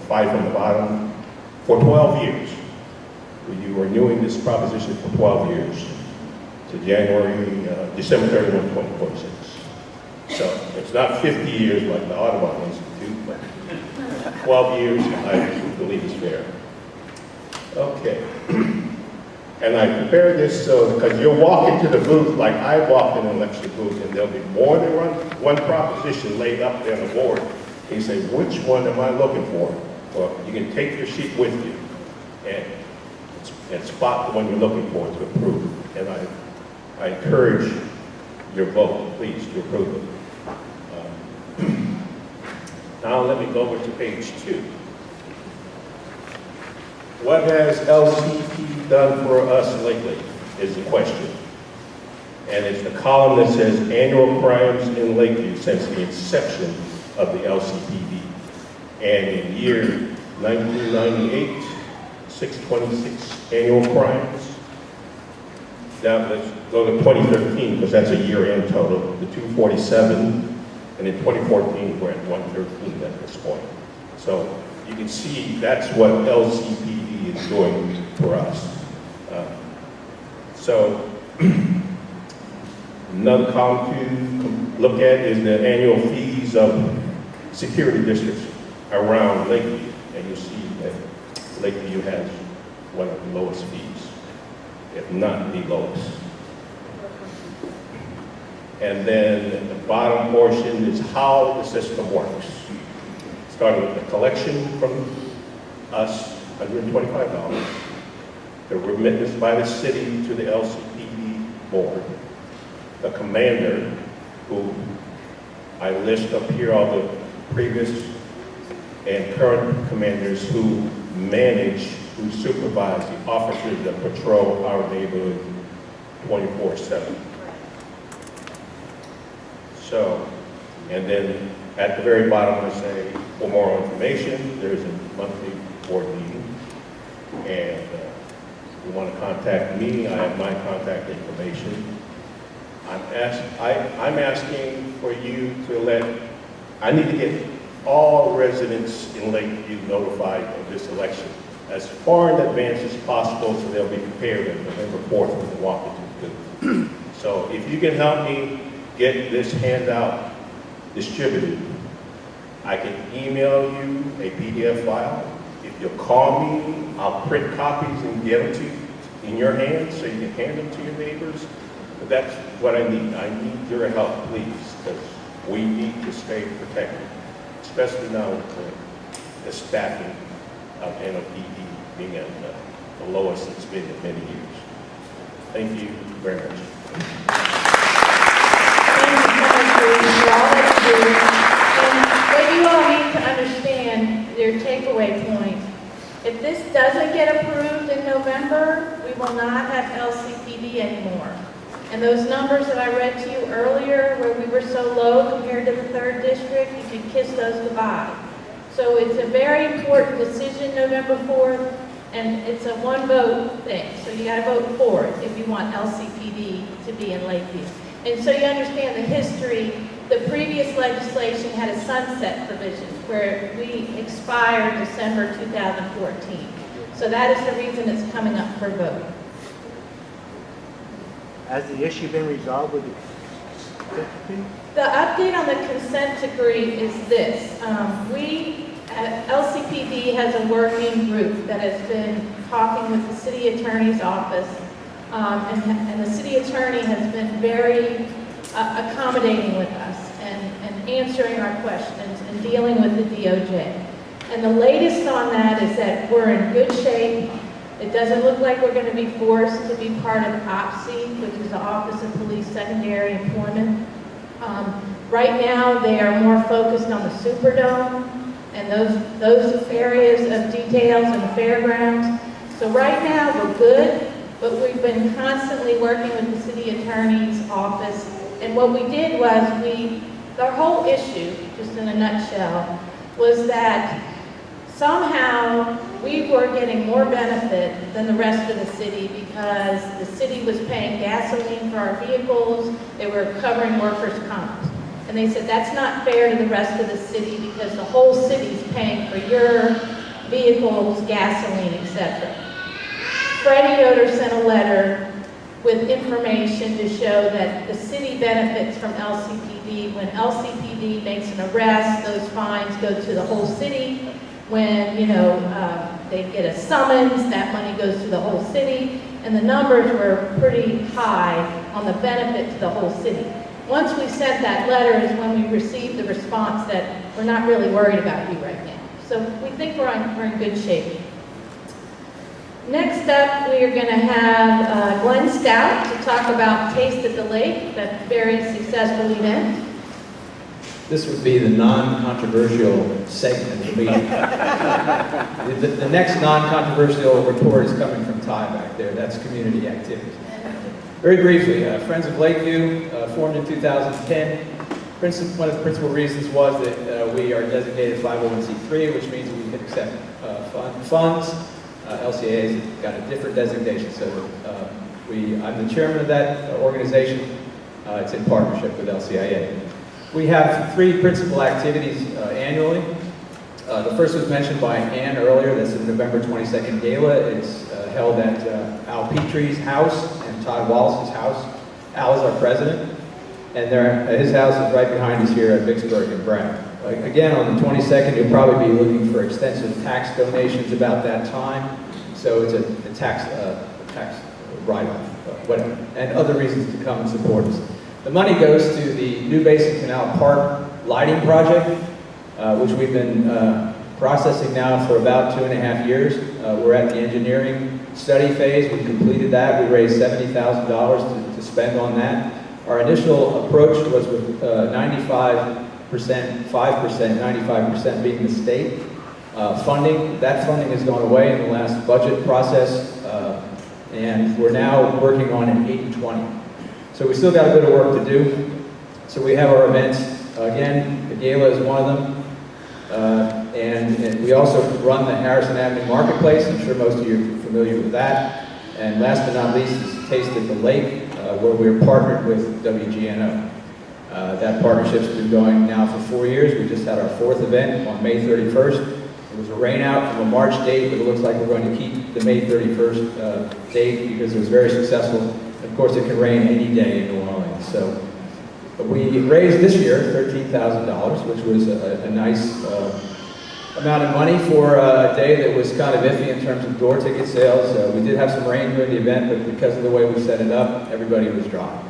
5 from the bottom. For 12 years, you are renewing this proposition for 12 years to December 31, 2046. So it's not 50 years like the Audubon Institute, but 12 years, I believe is fair. Okay. And I prepared this so, because you'll walk into the booth like I walked in an election booth, and there'll be more than one proposition laid up there on the board. And you say, which one am I looking for? Well, you can take your sheet with you and spot the one you're looking for to approve. And I encourage your vote, please, to approve it. Now let me go over to page 2. What has LCP done for us lately is the question. And it's the column that says annual crimes in Lakeview since the inception of the LCPD. And in year 1998, 626 annual crimes. Now let's go to 2013 because that's a year-end total. The 247 And in 2014, we're at 113 at this point. So you can see that's what LCPD is doing for us. So another column to look at is the annual fees of security districts around Lakeview. And you'll see that Lakeview has one of the lowest fees, if not the lowest. And then the bottom portion is how the system works. Starting with the collection from us, $125, the remittance by the city to the LCPD board, the commander, who I list up here all the previous and current commanders who manage, who supervise the officers that patrol our neighborhood 24/7. So, and then at the very bottom, I say, for more information, there's a monthly board meeting. And if you want to contact me, I have my contact information. I'm asking for you to I need to get all residents in Lakeview notified of this election as far in advance as possible so they'll be prepared on November 4th when they walk into the booth. So if you can help me get this handout distributed, I can email you a PDF file. If you'll call me, I'll print copies and get them to you in your hands so you can hand them to your neighbors. But that's what I need. I need your help, please, because we need to stay protected, especially now with the staffing of NOPD being at the lowest it's been in many years. Thank you very much. What you all need to understand, your takeaway point, if this doesn't get approved in November, we will not have LCPD anymore. And those numbers that I read to you earlier, where we were so low compared to the 3rd district, you can kiss those goodbye. So it's a very important decision, November 4th, and it's a one-vote thing. So you got to vote for it if you want LCPD to be in Lakeview. And so you understand the history. The previous legislation had a sunset provision where we expired December 2014. So that is the reason it's coming up for vote. Has the issue been resolved with the The update on the consent decree is this. LCPD has a working group that has been talking with the city attorney's office, and the city attorney has been very accommodating with us and answering our questions and dealing with the DOJ. And the latest on that is that we're in good shape. It doesn't look like we're going to be forced to be part of OPSI, which is the Office of Police Secondary Employment. Right now, they are more focused on the Superdome and those areas of details and the fairgrounds. So right now, we're good, but we've been constantly working with the city attorney's office. And what we did was the whole issue, just in a nutshell, was that somehow we were getting more benefit than the rest of the city because the city was paying gasoline for our vehicles, they were covering workers' comp. And they said, that's not fair to the rest of the city because the whole city's paying for your vehicles, gasoline, etc. Freddie Yoder sent a letter with information to show that the city benefits from LCPD. When LCPD makes an arrest, those fines go to the whole city. When, they get a summons, that money goes to the whole city. And the numbers were pretty high on the benefit to the whole city. Once we sent that letter is when we received the response that we're not really worried about you right now. So we think we're in good shape. Next up, we are going to have Glenn Stout to talk about Taste at the Lake, that very successful event. This would be the non-controversial segment of the meeting. The next non-controversial report is coming from Ty back there. That's community activities. Very briefly, Friends of Lakeview, formed in 2010. One of the principal reasons was that we are designated 501c3, which means we can accept funds. LCIA has got a different designation, so I'm the chairman of that organization. It's in partnership with LCIA. We have three principal activities annually. The first was mentioned by Ann earlier. That's the November 22nd gala. It's held at Al Petrie's house and Todd Wallace's house. Al is our president, and his house is right behind us here at Vicksburg and Brown. Again, on the 22nd, you'll probably be looking for extensive tax donations about that time. So it's a tax write-off, and other reasons to come and support us. The money goes to the New Basin Canal Park lighting project, which we've been processing now for about 2.5 years. We're at the engineering study phase. We completed that. We raised $70,000 to spend on that. Our initial approach was with 95%, 5%, 95% being the state funding. That funding has gone away in the last budget process, and we're now working on an 80-20. So we still got a bit of work to do. So we have our events. Again, the gala is one of them. And we also run the Harrison Avenue Marketplace. I'm sure most of you are familiar with that. And last but not least is Taste at the Lake, where we're partnered with WGNO. That partnership's been going now for 4 years. We just had our 4th event on May 31st. It was a rain out from a March date, but it looks like we're going to keep the May 31st date because it was very successful. Of course, it can rain any day in New Orleans. So we raised this year $13,000, which was a nice amount of money for a day that was kind of iffy in terms of door ticket sales. We did have some rain during the event, but because of the way we set it up, everybody was dry.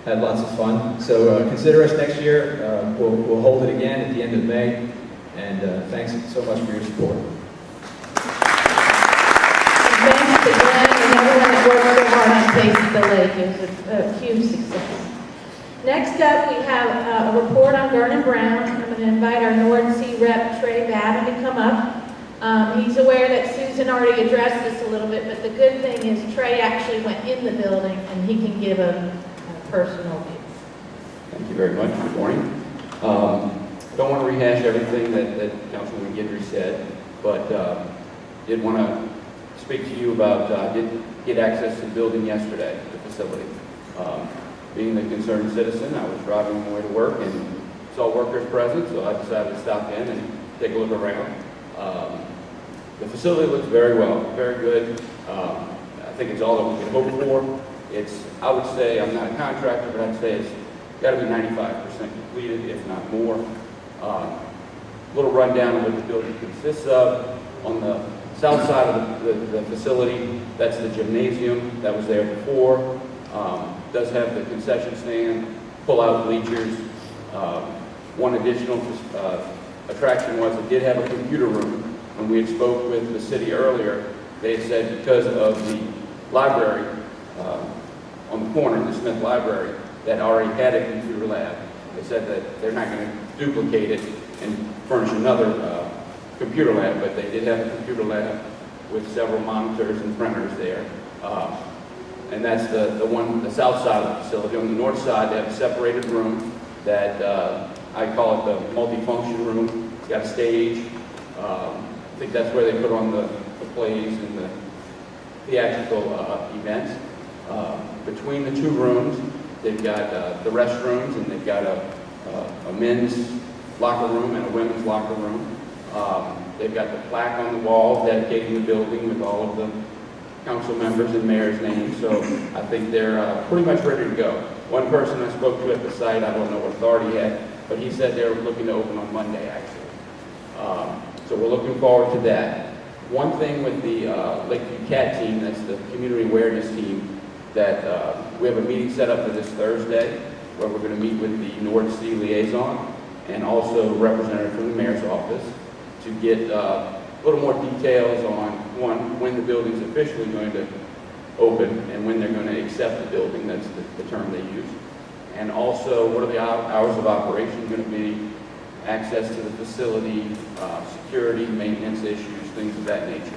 Had lots of fun. So consider us next year. We'll hold it again at the end of May. And thanks so much for your support. Thanks to Glenn and everyone that worked so hard on Taste at the Lake. It was a huge success. Next up, we have a report on Vernon Brown. I'm going to invite our North Sea rep, Trey Babin, to come up. He's aware that Susan already addressed this a little bit, but the good thing is Trey actually went in the building and he can give a personal view. Thank you very much. Good morning. Don't want to rehash everything that Councilwoman Guidry said, but did want to speak to you about, did get access to the building yesterday, the facility. Being the concerned citizen, I was driving on my way to work and saw workers present, so I decided to stop in and take a look around. The facility looks very well, very good. I think it's all that we can hope for. It's, I would say, I'm not a contractor, but I'd say it's got to be 95% completed, if not more. Little rundown of what the building consists of. On the south side of the facility, that's the gymnasium that was there before. Does have the concession stand, pull-out bleachers. One additional attraction was it did have a computer room. When we had spoke with the city earlier, they had said because of the library on the corner, the Smith Library, that already had a computer lab. They said that they're not going to duplicate it and furnish another computer lab, but they did have a computer lab with several monitors and printers there. And that's the south side of the facility. On the north side, they have a separated room that I call it the multifunction room. It's got a stage. I think that's where they put on the plays and the theatrical events. Between the two rooms, they've got the restrooms, and they've got a men's locker room and a women's locker room. They've got the plaque on the wall dedicating the building with all of the council members and mayor's names, so I think they're pretty much ready to go. One person I spoke to at the site, I don't know what authority he had, but he said they're looking to open on Monday, actually. So we're looking forward to that. One thing with the Lakeview CAT team, that's the community awareness team, that we have a meeting set up for this Thursday where we're going to meet with the North Sea liaison and also a representative from the mayor's office to get a little more details on, one, when the building's officially going to open and when they're going to accept the building, that's the term they use. And also, what are the hours of operation going to be, access to the facility, security, maintenance issues, things of that nature.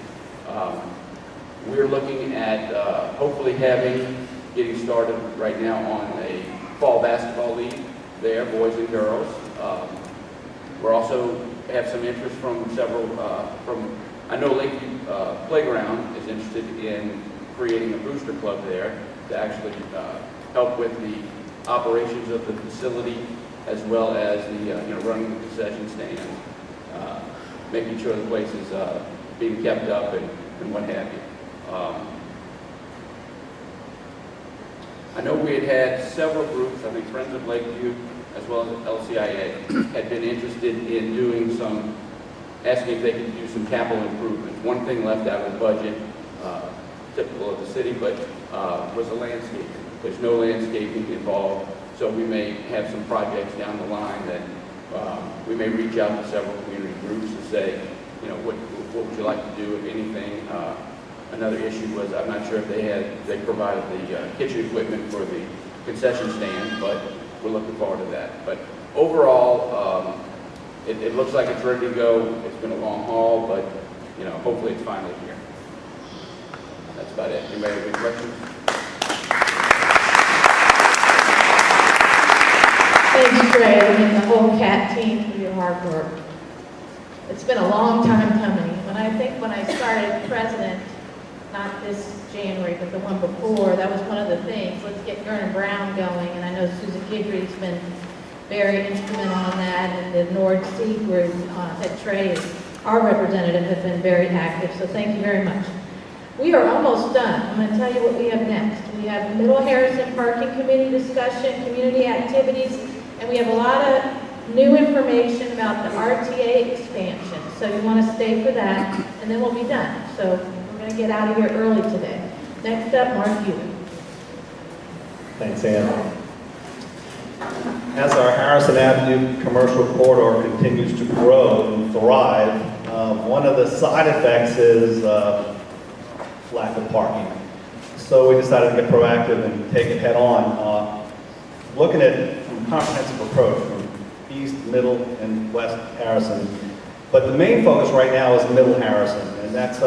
We're looking at hopefully getting started right now on a fall basketball league there, boys and girls. We're also have some interest from several, I know Lakeview Playground is interested in creating a booster club there to actually help with the operations of the facility as well as the, running the concession stand, making sure the place is being kept up and what have you. I know we had several groups, I think Friends of Lakeview, as well as LCIA, had been interested in doing some, asking if they could do some capital improvements. One thing left out of the budget, typical of the city, but was the landscaping. There's no landscaping involved, so we may have some projects down the line that we may reach out to several community groups to say, what would you like to do, if anything. Another issue was, I'm not sure if they provided the kitchen equipment for the concession stand, but we're looking forward to that. But overall, it looks like it's ready to go. It's been a long haul, but hopefully it's finally here. That's about it. Anybody have any questions? Thanks, Greg, and the whole CAT team for your hard work. It's been a long time coming. When I started president, not this January, but the one before, that was one of the things. Let's get Gern Brown going, and I know Susan Guidry's been very instrumental in that, and the Nord Sea group at Trey, our representative, has been very active, so thank you very much. We are almost done. I'm going to tell you what we have next. We have Middle Harrison Parking Committee discussion, community activities, and we have a lot of new information about the RTA expansion. So you want to stay for that, and then we'll be done. So we're going to get out of here early today. Next up, Mark Ewing. Thanks, Ann. As our Harrison Avenue commercial corridor continues to grow and thrive, one of the side effects is lack of parking. So we decided to get proactive and take it head on, looking at a comprehensive approach from East, Middle, and West Harrison. But the main focus right now is Middle Harrison, and that's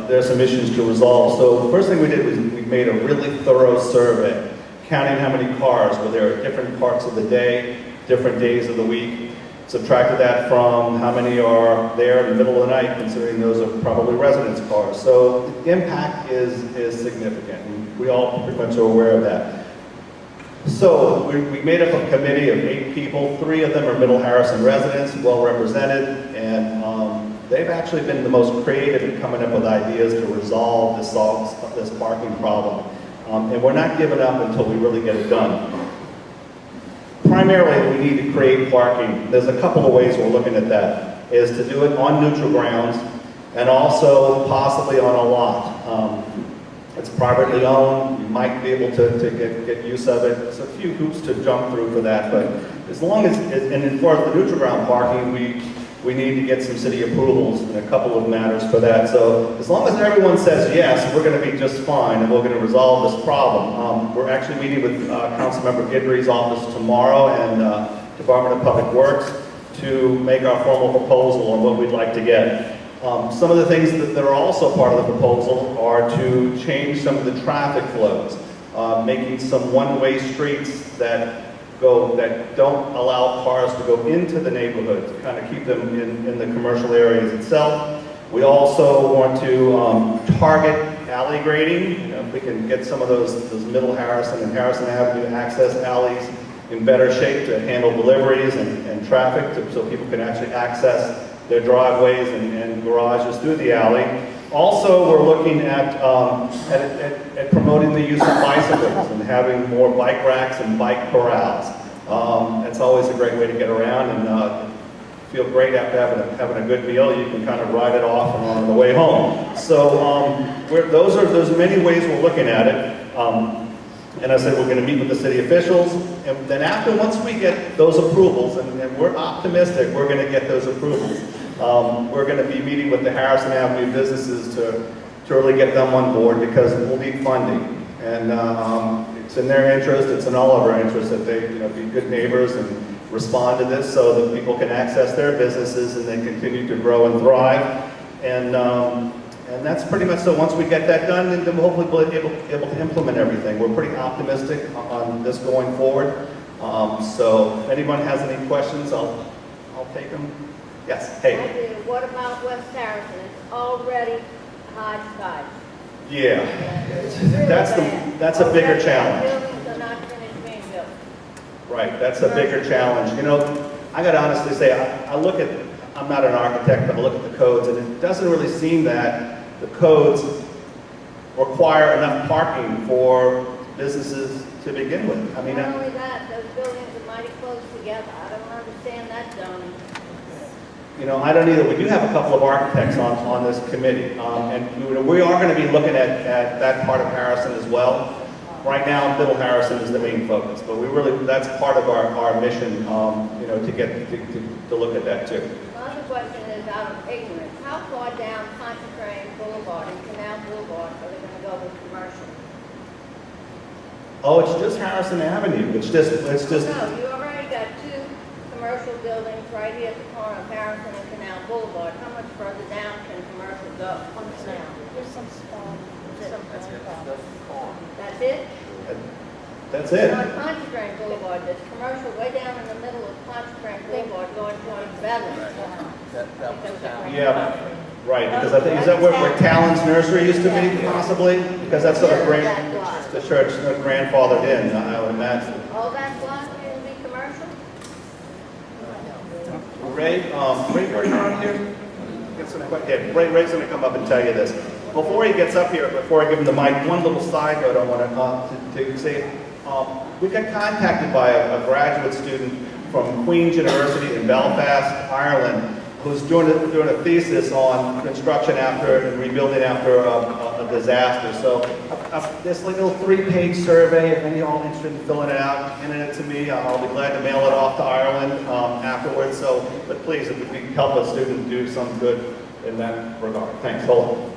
there's some issues to resolve. So the first thing we did was we made a really thorough survey, counting how many cars were there at different parts of the day, different days of the week. Subtracted that from how many are there in the middle of the night, considering those are probably residents' cars. So the impact is significant, and we all pretty much are aware of that. So we made up a committee of 8 people. 3 of them are Middle Harrison residents, well represented, and they've actually been the most creative in coming up with ideas to resolve this parking problem. And we're not giving up until we really get it done. Primarily, we need to create parking. There's a couple of ways we're looking at that, is to do it on neutral grounds and also possibly on a lot. It's privately owned. You might be able to get use of it. There's a few hoops to jump through for that, but as long as, and as far as the neutral ground parking, we need to get some city approvals in a couple of matters for that. So as long as everyone says yes, we're going to be just fine, and we're going to resolve this problem. We're actually meeting with Councilmember Guidry's office tomorrow and Department of Public Works to make our formal proposal on what we'd like to get. Some of the things that are also part of the proposal are to change some of the traffic flows, making some one-way streets that don't allow cars to go into the neighborhood, to kind of keep them in the commercial areas itself. We also want to target alley grading. If we can get some of those Middle Harrison and Harrison Avenue access alleys in better shape to handle deliveries and traffic, so people can actually access their driveways and garages through the alley. Also, we're looking at promoting the use of bicycles and having more bike racks and bike corrals. It's always a great way to get around and feel great after having a good meal. You can kind of ride it off and on the way home. So those are many ways we're looking at it. And I said we're going to meet with the city officials, and then once we get those approvals, and we're optimistic we're going to get those approvals, we're going to be meeting with the Harrison Avenue businesses to really get them on board, because we'll need funding. And it's in their interest, it's in all of our interests that they be good neighbors and respond to this so that people can access their businesses and then continue to grow and thrive. And that's pretty much so. Once we get that done, then we'll hopefully be able to implement everything. We're pretty optimistic on this going forward. So if anyone has any questions, I'll take them. Yes, hey. I do. What about West Harrison? It's already hodgepodge. Yeah, It's really bad. that's a bigger challenge. Buildings are not finished being built. Right, that's a bigger challenge. You know, I gotta honestly say, I look at, I'm not an architect, but I look at the codes, and it doesn't really seem that the codes require enough parking for businesses to begin with. I mean, Not only that, those buildings are mighty close together. I don't understand that zoning. you know, I don't either. We do have a couple of architects on this committee, and you know, we are going to be looking at that part of Harrison as well. Right now, Middle Harrison is the main focus, but we really, that's part of our mission, you know, to get to look at that too. My other question is out of ignorance. How far down Pontchartrain Boulevard and Canal Boulevard are they going to go with commercial? Oh, it's just Harrison Avenue. It's just. No, you already got two commercial buildings right here at the corner of Harrison and Canal Boulevard. How much further down can commercial go? There's some small, That's it? That's it. On Pontchartrain Boulevard, there's commercial way down in the middle of Pontchartrain Boulevard going towards Beverly. Yeah, right. Because I think is that where Talon's Nursery used to be, possibly? Because that's sort of the church grandfathered in, I would imagine. All that block will be commercial? Ray, are you on here? Yeah, Ray's going to come up and tell you this. Before he gets up here, before I give him the mic, one little side note I want to say. We got contacted by a graduate student from Queen's University in Belfast, Ireland, who's doing a thesis on construction and rebuilding after a disaster. So this little 3-page survey, if any of y'all interested in filling it out, handing it to me, I'll be glad to mail it off to Ireland afterwards. So, but please, if we can help a student do some good in that regard. Thanks. Hold on.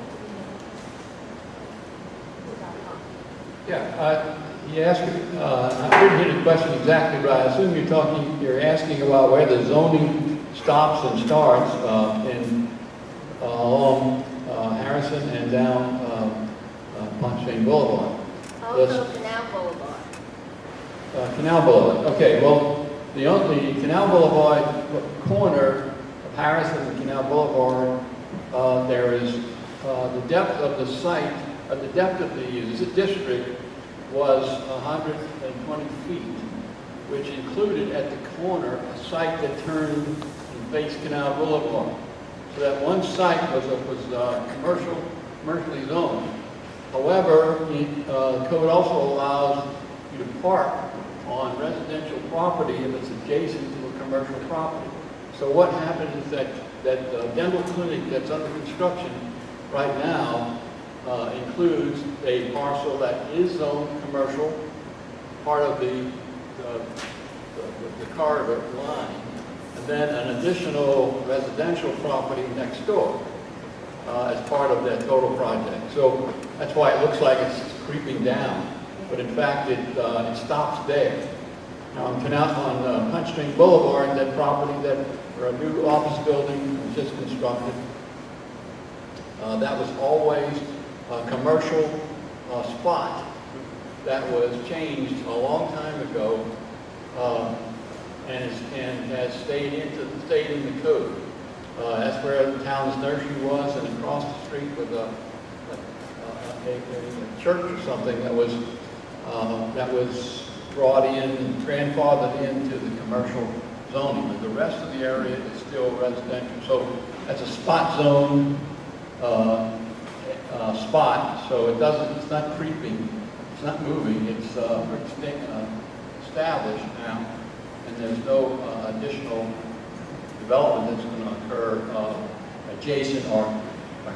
Yeah, he asked, I didn't hear the question exactly right. I assume you're asking about where the zoning stops and starts along Harrison and down Pontchartrain Boulevard. Also Canal Boulevard. Canal Boulevard. Okay, well, the Canal Boulevard corner of Harrison and Canal Boulevard, there is the depth of the site. The depth of the district was 120 feet, which included at the corner a site that turned and faced Canal Boulevard. So that one site was commercially zoned. However, the code also allows you to park on residential property if it's adjacent to a commercial property. So what happened is that dental clinic that's under construction right now includes a parcel that is zoned commercial, part of the corridor line, and then an additional residential property next door as part of that total project. So that's why it looks like it's creeping down, but in fact it stops there. Now on Pontchartrain Boulevard, that property where a new office building was just constructed, that was always a commercial spot that was changed a long time ago and has stayed in the code. That's where the town's nursery was, and across the street was a church or something that was brought in, grandfathered into the commercial zoning. But the rest of the area is still residential. So that's a spot zone spot, so it's not creeping, it's not moving, it's established now, and there's no additional development that's going to occur adjacent or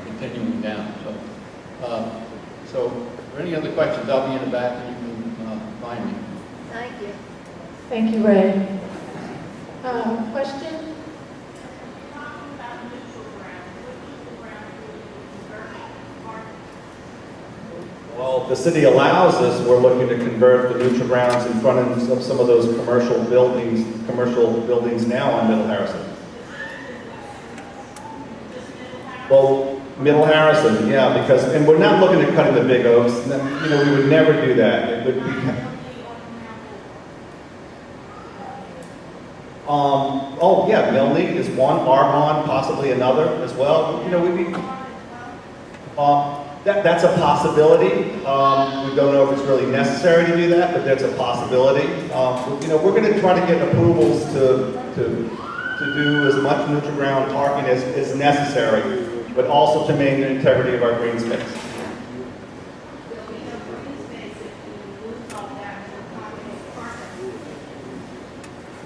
continuing down. So if there are any other questions, I'll be in the back and you can find me. Thank you. Thank you, Ray. Question? Well, if the city allows us, we're looking to convert the neutral grounds in front of some of those commercial buildings now on Middle Harrison. Well, Middle Harrison, yeah, and we're not looking at cutting the big oaks. You know, we would never do that. It would be. Oh yeah, Milne is one. Argonne, possibly another as well. You know, we'd be. That's a possibility. We don't know if it's really necessary to do that, but that's a possibility. We're going to try to get approvals to do as much neutral ground parking as necessary, but also to maintain the integrity of our green space.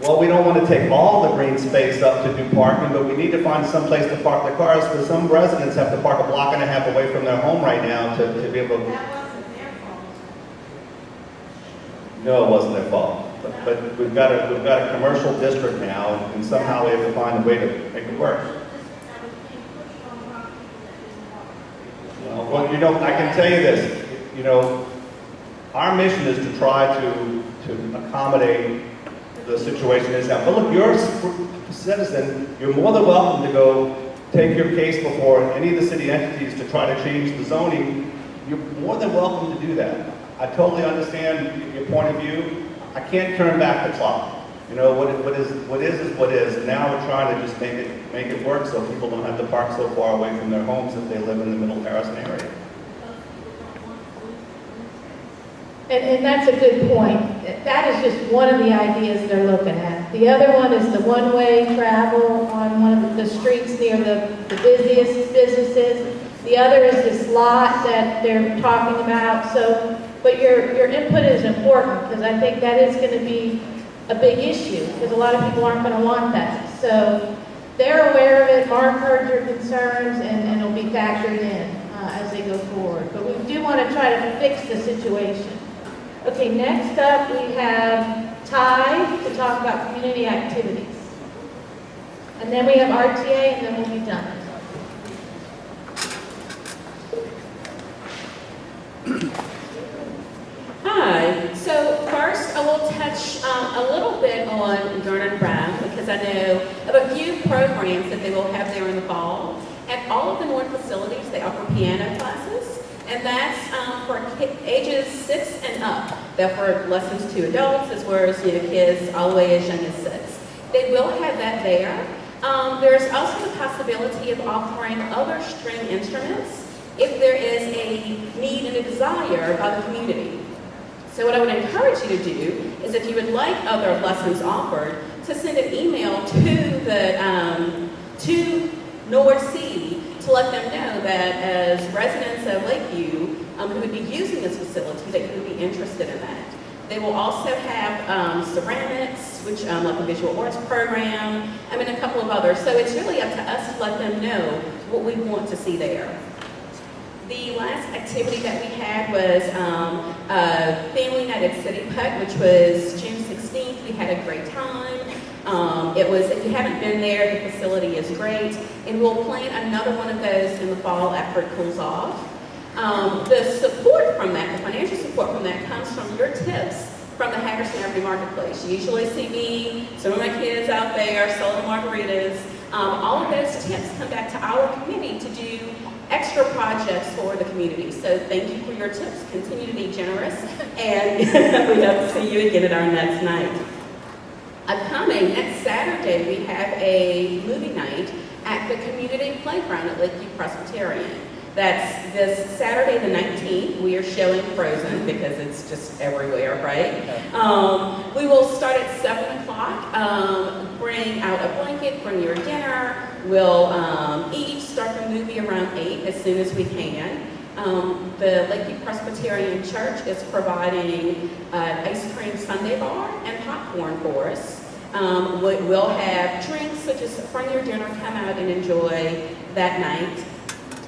Well, we don't want to take all the green space up to do parking, but we need to find some place to park their cars, because some residents have to park a block and a half away from their home right now to be able to. That wasn't their fault. No, it wasn't their fault. But we've got a commercial district now, and somehow we have to find a way to make it work. Well, I can tell you this. Our mission is to try to accommodate the situation is now. But look, you're a citizen. You're more than welcome to go take your case before any of the city entities to try to change the zoning. You're more than welcome to do that. I totally understand your point of view. I can't turn back the clock. What is. And now we're trying to just make it work so people don't have to park so far away from their homes if they live in the Middle Harrison area. And that's a good point. That is just one of the ideas they're looking at. The other one is the one-way travel on one of the streets near the busiest businesses. The other is this lot that they're talking about. But your input is important, because I think that is going to be a big issue, because a lot of people aren't going to want that. So they're aware of it. Mark heard your concerns, and it'll be factored in as they go forward. But we do want to try to fix the situation. Okay, next up we have Ty to talk about community activities. And then we have RTA, and then we'll be done. Hi. So first, I will touch a little bit on Garner Brown, because I know of a few programs that they will have there in the fall. At all of the North facilities, they offer piano classes, and that's for ages 6 and up. They offer lessons to adults as well as kids all the way as young as 6. They will have that there. There's also the possibility of offering other string instruments if there is a need and a desire by the community. So what I would encourage you to do is, if you would like other lessons offered, to send an email to NORC to let them know that as residents of Lakeview who would be using this facility, that you would be interested in that. They will also have ceramics, which like a visual arts program, and a couple of others. So it's really up to us to let them know what we want to see there. The last activity that we had was Family Night at City Putt, which was June 16th. We had a great time. If you haven't been there, the facility is great. And we'll plan another one of those in the fall after it cools off. The support from that, the financial support from that, comes from your tips from the Harrison Avenue Marketplace. You usually see me, some of my kids out there selling margaritas. All of those tips come back to our committee to do extra projects for the community. So thank you for your tips. Continue to be generous, and we hope to see you again at our next night. Upcoming next Saturday, we have a movie night at the community playground at Lakeview Presbyterian. That's this Saturday the 19th. We are showing Frozen because it's just everywhere, right? We will start at 7 o'clock. Bring out a blanket, bring your dinner. We'll eat, start the movie around 8 as soon as we can. The Lakeview Presbyterian Church is providing an ice cream sundae bar and popcorn for us. We'll have drinks, so just bring your dinner, come out and enjoy that night.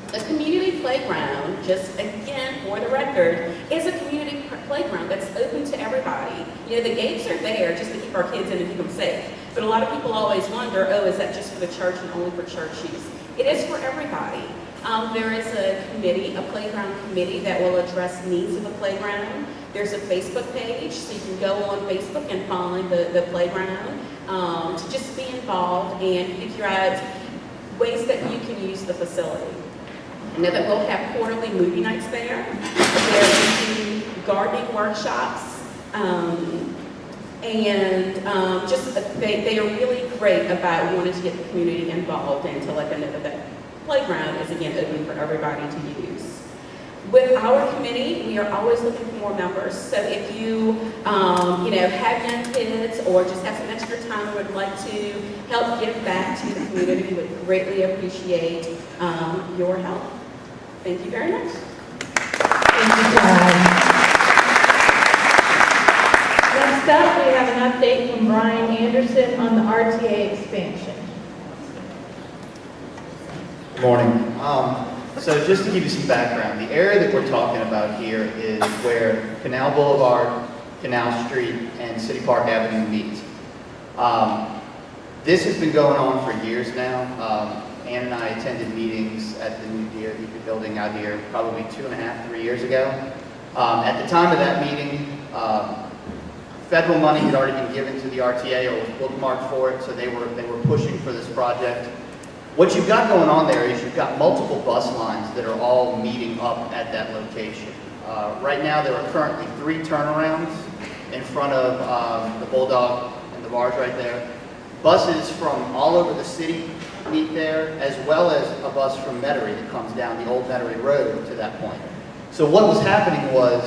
The community playground, just again for the record, is a community playground that's open to everybody. The gates are there just to keep our kids in and keep them safe. But a lot of people always wonder, oh, is that just for the church and only for church use? It is for everybody. There is a committee, a playground committee, that will address needs of the playground. There's a Facebook page, so you can go on Facebook and find the playground to just be involved and figure out ways that you can use the facility. I know that we'll have quarterly movie nights there. There will be gardening workshops, they are really great about wanting to get the community involved and to let them know that that playground is again open for everybody to use. With our committee, we are always looking for more members. So if you, have young kids or just have some extra time and would like to help give back to the community, we would greatly appreciate your help. Thank you very much. Thank you, John. Next up, we have an update from Brian Anderson on the RTA expansion. Good morning. So just to give you some background, the area that we're talking about here is where Canal Boulevard, Canal Street, and City Park Avenue meet. This has been going on for years now. Ann and I attended meetings at the new DOT building out here probably 2.5, 3 years ago. At the time of that meeting, federal money had already been given to the RTA or was bookmarked for it, so they were pushing for this project. What you've got going on there is you've got multiple bus lines that are all meeting up at that location. Right now there are currently 3 turnarounds in front of the Bulldog and the Barge right there. Buses from all over the city meet there, as well as a bus from Metairie that comes down the old Metairie Road to that point. So what was happening was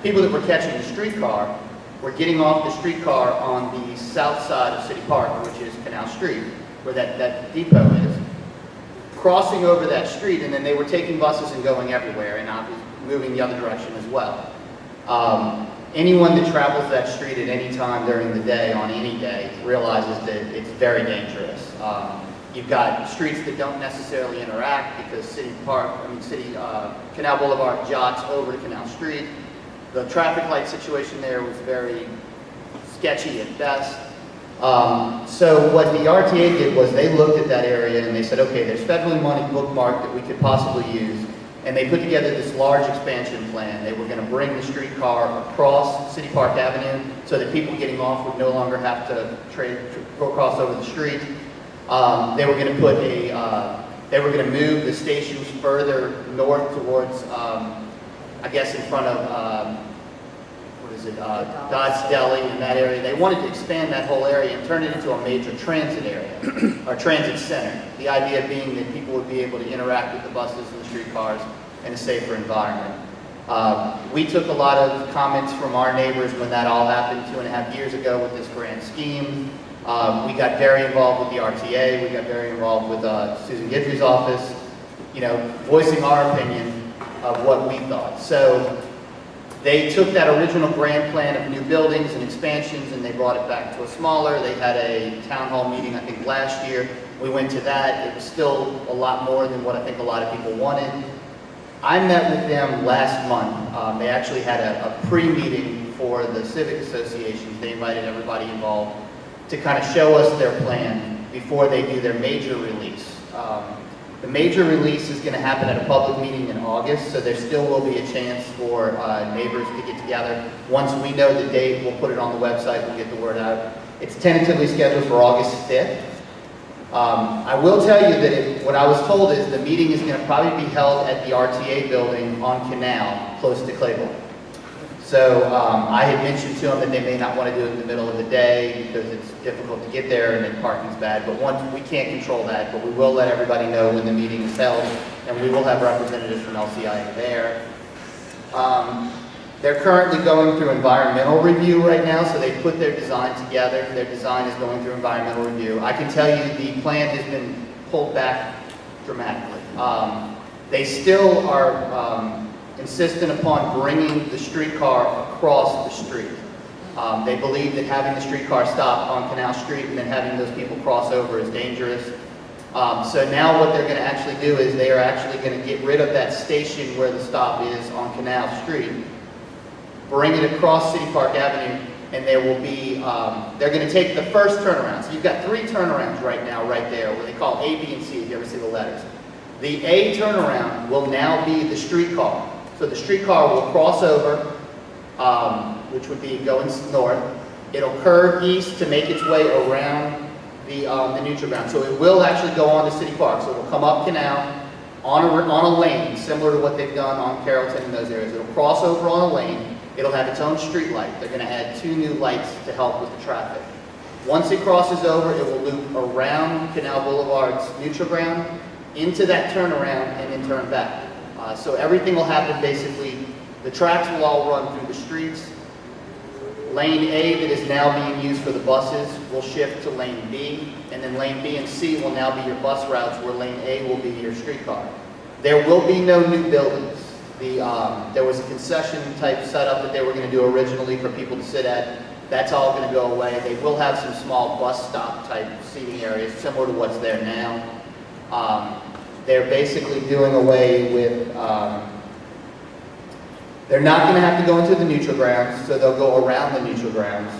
people that were catching the streetcar were getting off the streetcar on the south side of City Park, which is Canal Street, where that depot is, crossing over that street, and then they were taking buses and going everywhere and obviously moving the other direction as well. Anyone that travels that street at any time during the day, on any day, realizes that it's very dangerous. You've got streets that don't necessarily interact because Canal Boulevard jots over to Canal Street. The traffic light situation there was very sketchy at best. So what the RTA did was they looked at that area and they said, okay, there's federally money bookmarked that we could possibly use. And they put together this large expansion plan. They were going to bring the streetcar across City Park Avenue so that people getting off would no longer have to go across over the street. They were going to move the stations further north towards, I guess in front of, Dodge Deli in that area. They wanted to expand that whole area and turn it into a major transit area, or transit center. The idea being that people would be able to interact with the buses and the streetcars in a safer environment. We took a lot of comments from our neighbors when that all happened 2.5 years ago with this grand scheme. We got very involved with the RTA. We got very involved with Susan Guidry's office, voicing our opinion of what we thought. So they took that original grand plan of new buildings and expansions and they brought it back to a smaller. They had a town hall meeting, I think, last year. We went to that. It was still a lot more than what I think a lot of people wanted. I met with them last month. They actually had a pre-meeting for the Civic Association. They invited everybody involved to kind of show us their plan before they do their major release. The major release is going to happen at a public meeting in August, so there still will be a chance for neighbors to get together. Once we know the date, we'll put it on the website, we'll get the word out. It's tentatively scheduled for August 5th. I will tell you that what I was told is the meeting is going to probably be held at the RTA building on Canal, close to Claiborne. So I had mentioned to them that they may not want to do it in the middle of the day because it's difficult to get there and then parking's bad. But we can't control that, but we will let everybody know when the meeting is held, and we will have representatives from LCIA there. They're currently going through environmental review right now, so they put their design together. Their design is going through environmental review. I can tell you the plan has been pulled back dramatically. They still are insistent upon bringing the streetcar across the street. They believe that having the streetcar stop on Canal Street and then having those people cross over is dangerous. So now what they're going to actually do is they are actually going to get rid of that station where the stop is on Canal Street, bring it across City Park Avenue, and there will be, they're going to take the first turnaround. So you've got 3 turnarounds right now, right there, what they call A, B, and C, if you ever see the letters. The A turnaround will now be the streetcar. So the streetcar will cross over, which would be going north. It'll curve east to make its way around the neutral ground. So it will actually go on to City Park. So it'll come up Canal on a lane, similar to what they've done on Carrollton and those areas. It'll cross over on a lane. It'll have its own street light. They're going to add 2 new lights to help with the traffic. Once it crosses over, it will loop around Canal Boulevard's neutral ground, into that turnaround, and then turn back. So everything will happen basically, the tracks will all run through the streets. Lane A that is now being used for the buses will shift to lane B, and then lane B and C will now be your bus routes where lane A will be your streetcar. There will be no new buildings. There was a concession type setup that they were going to do originally for people to sit at. That's all going to go away. They will have some small bus stop type seating areas similar to what's there now. They're basically doing away with, they're not going to have to go into the neutral grounds, so they'll go around the neutral grounds.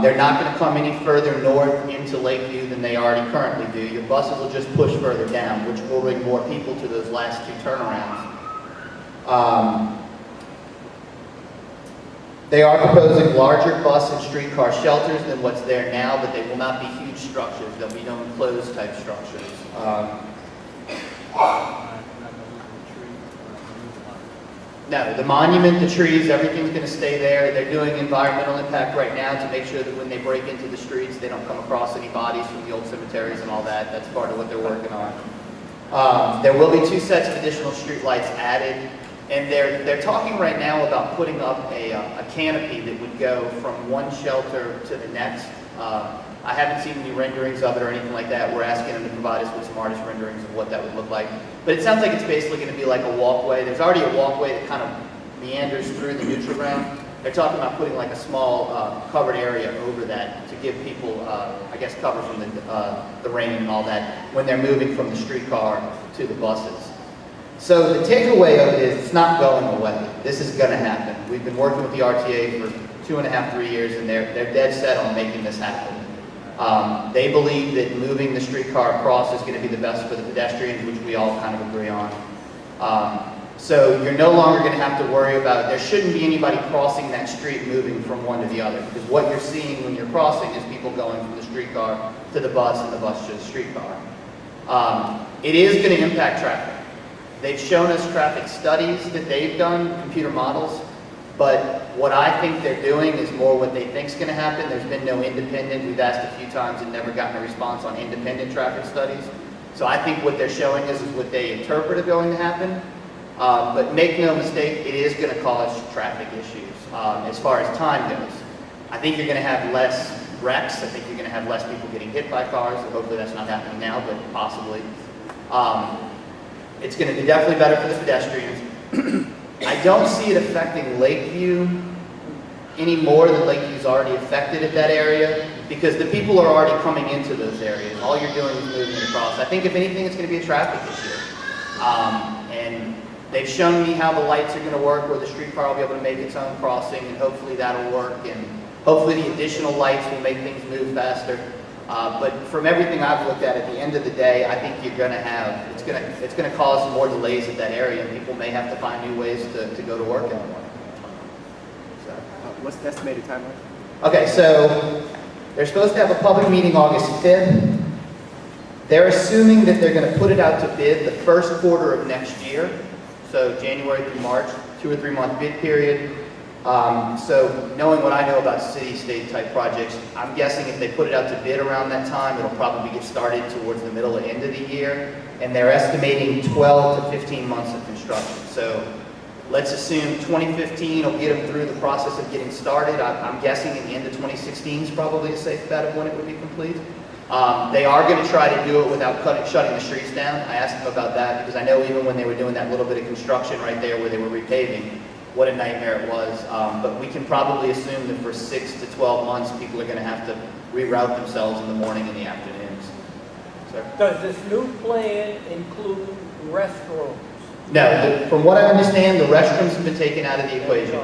They're not going to come any further north into Lakeview than they already currently do. Your buses will just push further down, which will bring more people to those last two turnarounds. They are proposing larger bus and streetcar shelters than what's there now, but they will not be huge structures. There'll be no enclosed type structures. No, the monument, the trees, everything's going to stay there. They're doing environmental impact right now to make sure that when they break into the streets, they don't come across any bodies from the old cemeteries and all that. That's part of what they're working on. There will be 2 sets of additional street lights added. And they're talking right now about putting up a canopy that would go from one shelter to the next. I haven't seen any renderings of it or anything like that. We're asking them to provide us with some artist renderings of what that would look like. But it sounds like it's basically going to be like a walkway. There's already a walkway that kind of meanders through the neutral ground. They're talking about putting like a small covered area over that to give people, I guess, cover from the rain and all that when they're moving from the streetcar to the buses. So the takeaway of it is it's not going away. This is going to happen. We've been working with the RTA for 2.5, 3 years, and they're dead set on making this happen. They believe that moving the streetcar across is going to be the best for the pedestrians, which we all kind of agree on. So you're no longer going to have to worry about, there shouldn't be anybody crossing that street moving from one to the other, because what you're seeing when you're crossing is people going from the streetcar to the bus and the bus to the streetcar. It is going to impact traffic. They've shown us traffic studies that they've done, computer models, but what I think they're doing is more what they think is going to happen. There's been no independent. We've asked a few times and never gotten a response on independent traffic studies. So I think what they're showing us is what they interpret is going to happen. But make no mistake, it is going to cause traffic issues as far as time goes. I think you're going to have less wrecks. I think you're going to have less people getting hit by cars. Hopefully that's not happening now, but possibly. It's going to be definitely better for the pedestrians. I don't see it affecting Lakeview any more than Lakeview's already affected at that area, because the people are already coming into those areas. All you're doing is moving across. I think if anything, it's going to be a traffic issue. And they've shown me how the lights are going to work, where the streetcar will be able to make its own crossing, and hopefully that'll work. And hopefully the additional lights will make things move faster. But from everything I've looked at the end of the day, I think you're going to have, it's going to cause more delays at that area, and people may have to find new ways to go to work in the morning. So. What's the estimated timeline? Okay, so they're supposed to have a public meeting August 5th. They're assuming that they're going to put it out to bid the first quarter of next year, so January through March, 2 or 3 month bid period. So knowing what I know about city-state type projects, I'm guessing if they put it out to bid around that time, it'll probably get started towards the middle or end of the year. And they're estimating 12 to 15 months of construction. So let's assume 2015 will get them through the process of getting started. I'm guessing in the end of 2016 is probably a safe bet of when it would be complete. They are going to try to do it without shutting the streets down. I asked them about that because I know even when they were doing that little bit of construction right there where they were repaving, what a nightmare it was. But we can probably assume that for 6 to 12 months, people are going to have to reroute themselves in the morning and the afternoons. So, Does this new plan include restrooms? no, from what I understand, the restrooms have been taken out of the equation.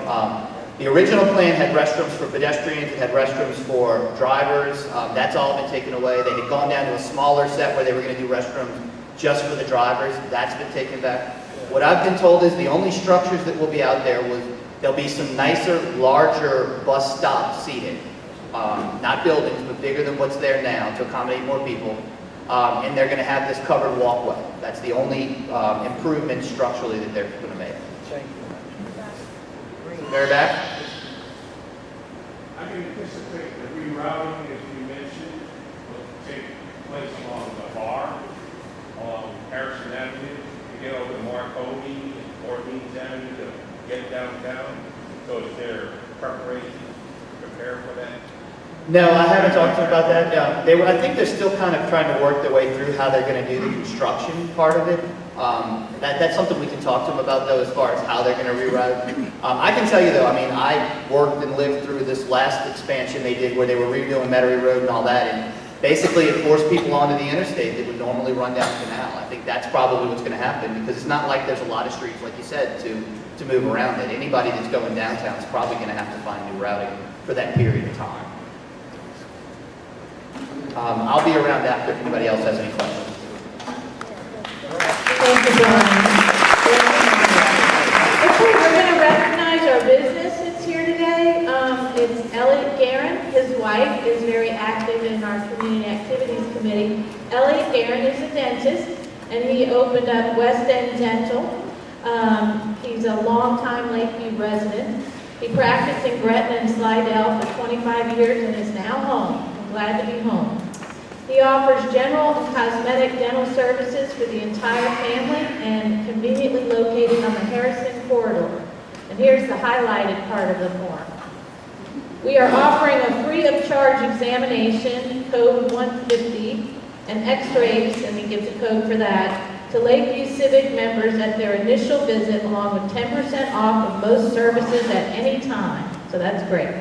The original plan had restrooms for pedestrians, it had restrooms for drivers. That's all been taken away. They had gone down to a smaller set where they were going to do restrooms just for the drivers. That's been taken back. What I've been told is the only structures that will be out there was there'll be some nicer, larger bus stop seating. Not buildings, but bigger than what's there now to accommodate more people. And they're going to have this covered walkway. That's the only improvement structurally that they're going to make. Very back. I can anticipate the rerouting, as you mentioned, will take place along the bar, along Harrison Avenue, to get over to Mark Marconi and Orleans Avenue to get downtown? So is there preparation to prepare for that? No, I haven't talked to them about that. I think they're still kind of trying to work their way through how they're going to do the construction part of it. That's something we can talk to them about, though, as far as how they're going to reroute. I can tell you, though, I mean, I worked and lived through this last expansion they did where they were redoing Metairie Road and all that, and basically it forced people onto the interstate that would normally run down Canal. I think that's probably what's going to happen, because it's not like there's a lot of streets, like you said, to move around it. Anybody that's going downtown is probably going to have to find new routing for that period of time. I'll be around after if anybody else has any questions. Thank you, Brian. Okay, we're going to recognize our business that's here today. It's Elliot Guerin. His wife is very active in our Community Activities Committee. Elliot Guerin is a dentist, and he opened up West End Dental. He's a longtime Lakeview resident. He practiced in Gretna and Slidell for 25 years and is now home. I'm glad to be home. He offers general and cosmetic dental services for the entire family and conveniently located on the Harrison corridor. And here's the highlighted part of the form. We are offering a free of charge examination, code 150, and x-rays, and he gives a code for that, to Lakeview Civic members at their initial visit, along with 10% off of most services at any time. So that's great.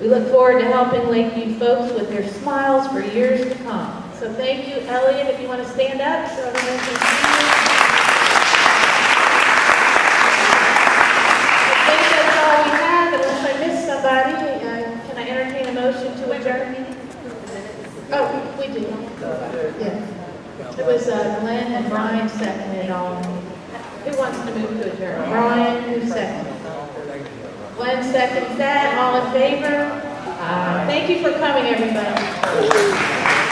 We look forward to helping Lakeview folks with their smiles for years to come. So thank you, Elliot. If you want to stand up so everyone can see you. I think that's all we have, unless I missed somebody. Can I entertain a motion to adjourn? Oh, we do. Yeah. It was Glenn and Brian seconded all. Who wants to move to adjourn? Brian, who seconded? Glenn seconds that. All in favor? Thank you for coming, everybody.